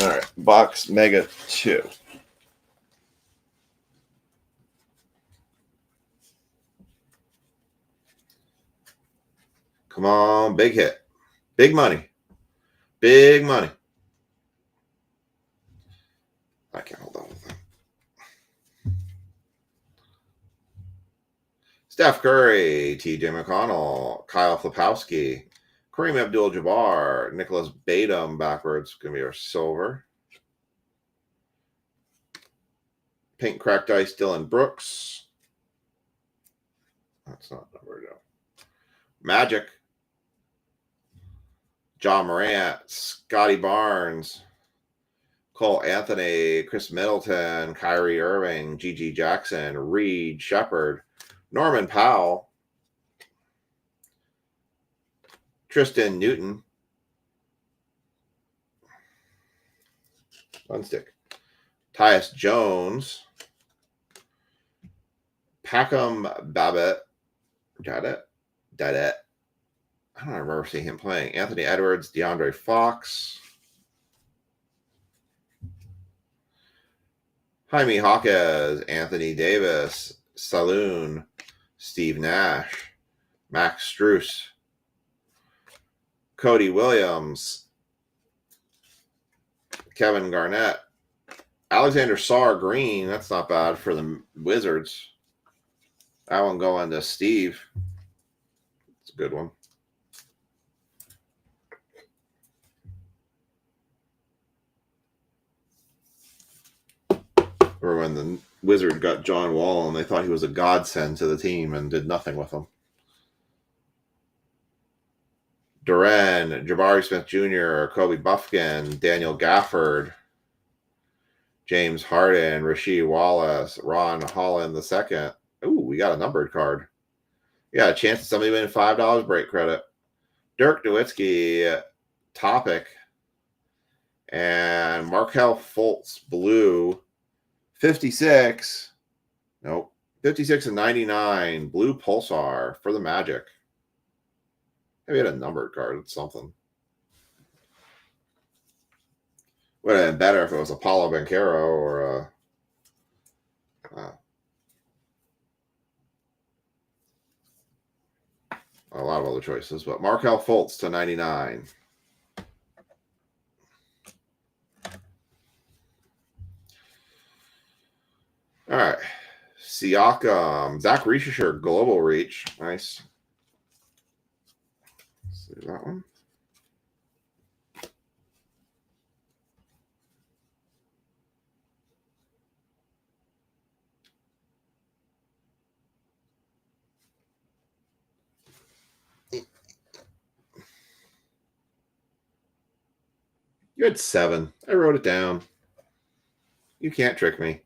All right, box Mega 2. Come on, big hit. Big money. Big money. I can't hold on with that. Steph Curry, TJ McConnell, Kyle Flipowski, Kareem Abdul-Jabbar, Nicholas Batum backwards. Going to be our silver. Pink cracked ice, Dylan Brooks. That's not numbered though. Magic. John Morant, Scotty Barnes, Cole Anthony, Chris Middleton, Kyrie Irving, Gigi Jackson, Reed Shepard, Norman Powell, Tristan Newton, Unstick, Tyus Jones, Packham Babbitt, Dadette. I don't remember seeing him playing. Anthony Edwards, DeAndre Fox, Jaime Jaquez, Anthony Davis, Saloon, Steve Nash, Max Strus, Cody Williams, Kevin Garnett, Alexander Sarr Green. That's not bad for the Wizards. That one going to Steve. It's a good one. Or when the Wizard got John Wall and they thought he was a godsend to the team and did nothing with him. Duran, Jabari Smith Jr., Kobe Buffkin, Daniel Gafford, James Harden, Rasheed Wallace, Ron Holland II. Ooh, we got a numbered card. Yeah, a chance of somebody winning $5 break credit. Dirk Nowitzki, Topic, and Markelle Fultz, blue. 56. Nope. 56 and 99. Blue Pulsar for the Magic. Maybe had a numbered card. It's something. Would have been better if it was a Paulo Banchero or a lot of other choices. But Markelle Fultz to 99. All right. Siakam. Zach Reischer, Global Reach. Nice. Let's see that one. You had 7. I wrote it down. You can't trick me.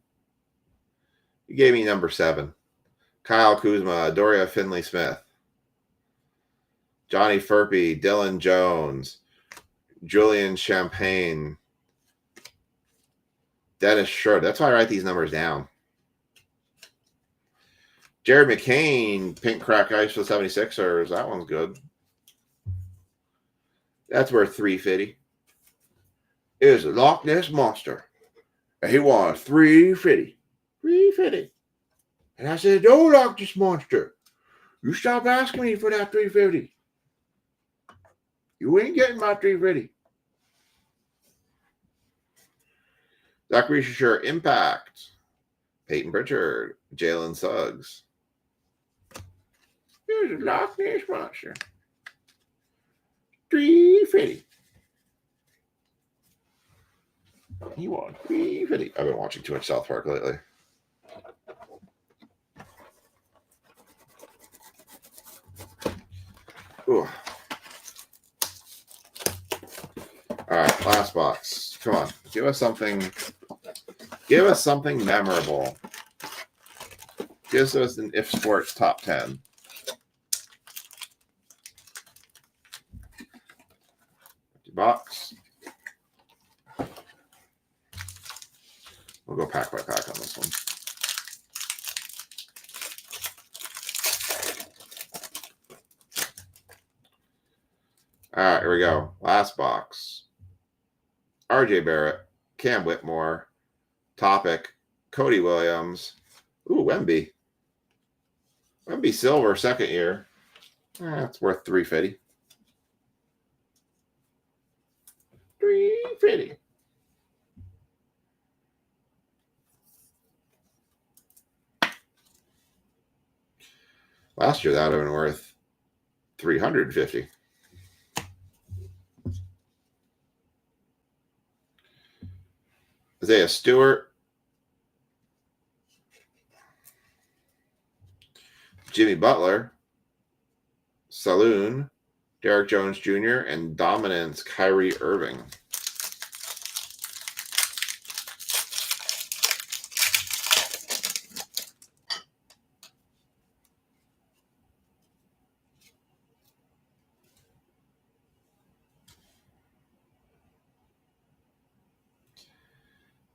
You gave me number 7. Kyle Kuzma, Doria Finley-Smith, Johnny Furpey, Dylan Jones, Julian Champagne, Dennis Schroeder. That's why I write these numbers down. Jared McCain, Pink Crack Ice for the 76ers. That one's good. That's worth $350. It is a Loch Ness Monster. And he wants $350. $350. And I said, don't Loch Ness Monster. You stop asking me for that $350. You ain't getting my $350. Zach Reischer, Impact. Peyton Pritchard, Jalen Suggs. Here's a Loch Ness Monster. $350. He won $350. I've been watching too much South Park lately. Ooh. All right, last box. Come on, give us something. Give us something memorable. Give us an If Sports top 10. Box. We'll go pack by pack on this one. All right, here we go. Last box. RJ Barrett, Cam Whitmore, Topic, Cody Williams. Ooh, Wemby. Wemby silver, second year. It's worth $350. $350. Last year that would have been worth $350. Isaiah Stewart, Jimmy Butler, Saloon, Derek Jones Jr., and Dominance Kyrie Irving.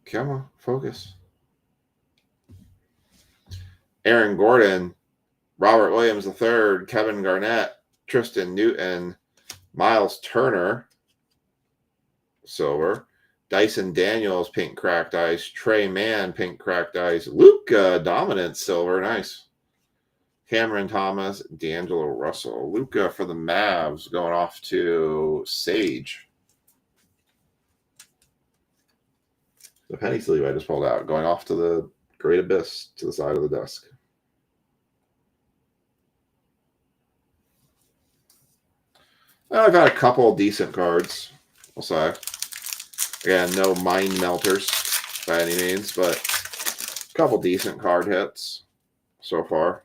Come on, focus. Aaron Gordon, Robert Williams III, Kevin Garnett, Tristan Newton, Miles Turner, silver, Dyson Daniels, pink cracked ice, Trey Mann, pink cracked ice, Luka Dominance, silver, nice. Cameron Thomas, D'Angelo Russell. Luka for the Mavs going off to Sage. The penny sleeve I just pulled out, going off to the Great Abyss to the side of the desk. I've got a couple decent cards, I'll say. Again, no mind melters by any means, but a couple decent card hits so far.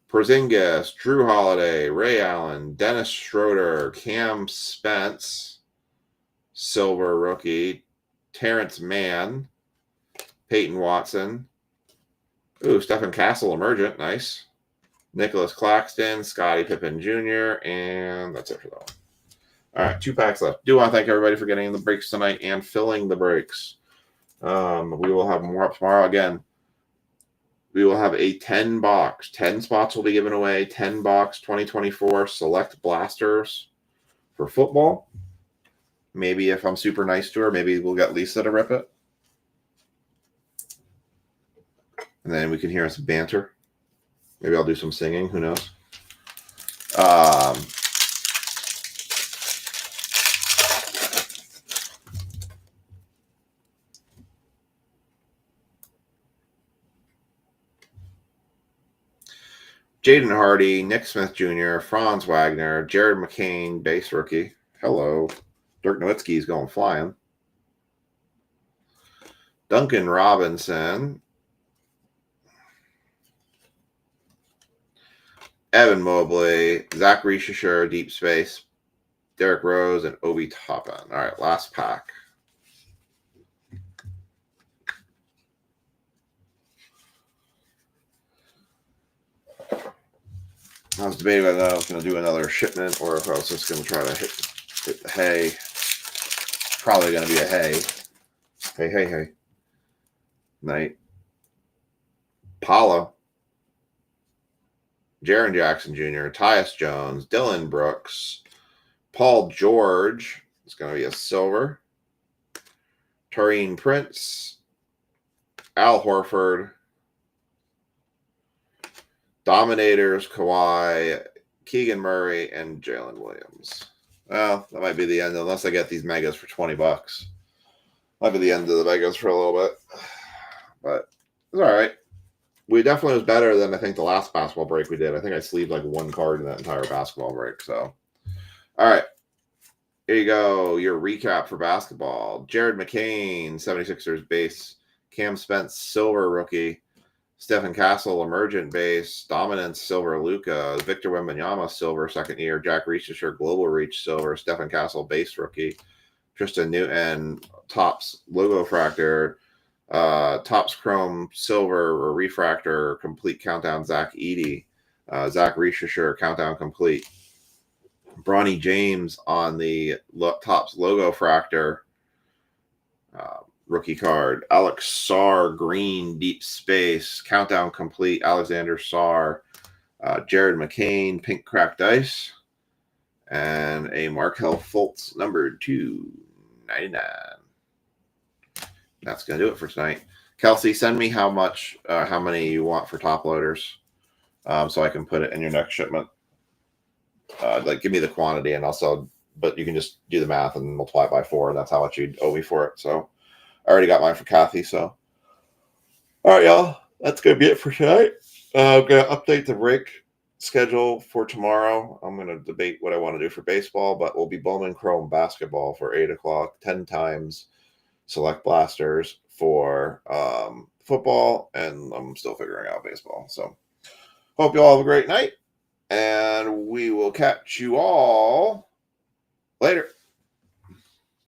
Porzingis, Drew Holiday, Ray Allen, Dennis Schroeder, Cam Spence, silver rookie, Terrence Mann, Peyton Watson. Ooh, Stephen Castle, emergent, nice. Nicholas Claxton, Scottie Pippen Jr., and that's it for that one. All right, 2 packs left. Do want to thank everybody for getting the breaks tonight and filling the breaks. We will have more up tomorrow. Again, we will have a 10 box. 10 spots will be given away. 10 box 2024 select blasters for football. Maybe if I'm super nice to her, maybe we'll get Lisa to rip it. And then we can hear us banter. Maybe I'll do some singing. Who knows? Jaden Hardy, Nick Smith Jr., Franz Wagner, Jared McCain, base rookie. Hello. Dirk Nowitzki's going flying. Duncan Robinson. Evan Mobley, Zach Rischischer, Deep Space, Derrick Rose, and Obi Toppin. All right, last pack. I was debating whether I was going to do another shipment or if I was just going to try to hit the hay. Probably going to be a hay. Hey. Night. Paula. Jaren Jackson Jr., Tyus Jones, Dylan Brooks, Paul George. It's going to be a silver. Taurean Prince, Al Horford, Dominators, Kawhi, Keegan Murray, and Jalen Williams. Well, that might be the end, unless I get these megas for $20. Might be the end of the megas for a little bit. But it's all right. We definitely was better than I think the last basketball break we did. I think I sleeved like 1 card in that entire basketball break. So, all right. Here you go. Your recap for basketball. Jared McCain, 76ers base. Cam Spence, silver rookie. Stephen Castle, emergent base. Dominance, silver Luka. Victor Wembanyama, silver, second year. Jack Rischischer, global reach, silver. Stephen Castle, base rookie. Tristan Newton, Topps logo fractor. Topps Chrome, silver, or refractor, complete countdown, Zach Edey. Zach Rischischer, countdown complete. Bronny James on the Topps logo fractor. Rookie card. Alex Sarr, green, deep space, countdown complete. Alexander Sarr. Jared McCain, pink cracked ice. And a Markel Fultz number 299. That's going to do it for tonight. Kelsey, send me how many you want for top loaders, so I can put it in your next shipment. Give me the quantity and also, but you can just do the math and multiply it by 4. And that's how much you'd owe me for it. So I already got mine for Kathy. So, all right, y'all, that's going to be it for tonight. I'm going to update the break schedule for tomorrow. I'm going to debate what I want to do for baseball, but we'll be Bowman Chrome basketball for 8 o'clock, 10 times select blasters for football, and I'm still figuring out baseball. So hope you all have a great night, and we will catch you all later.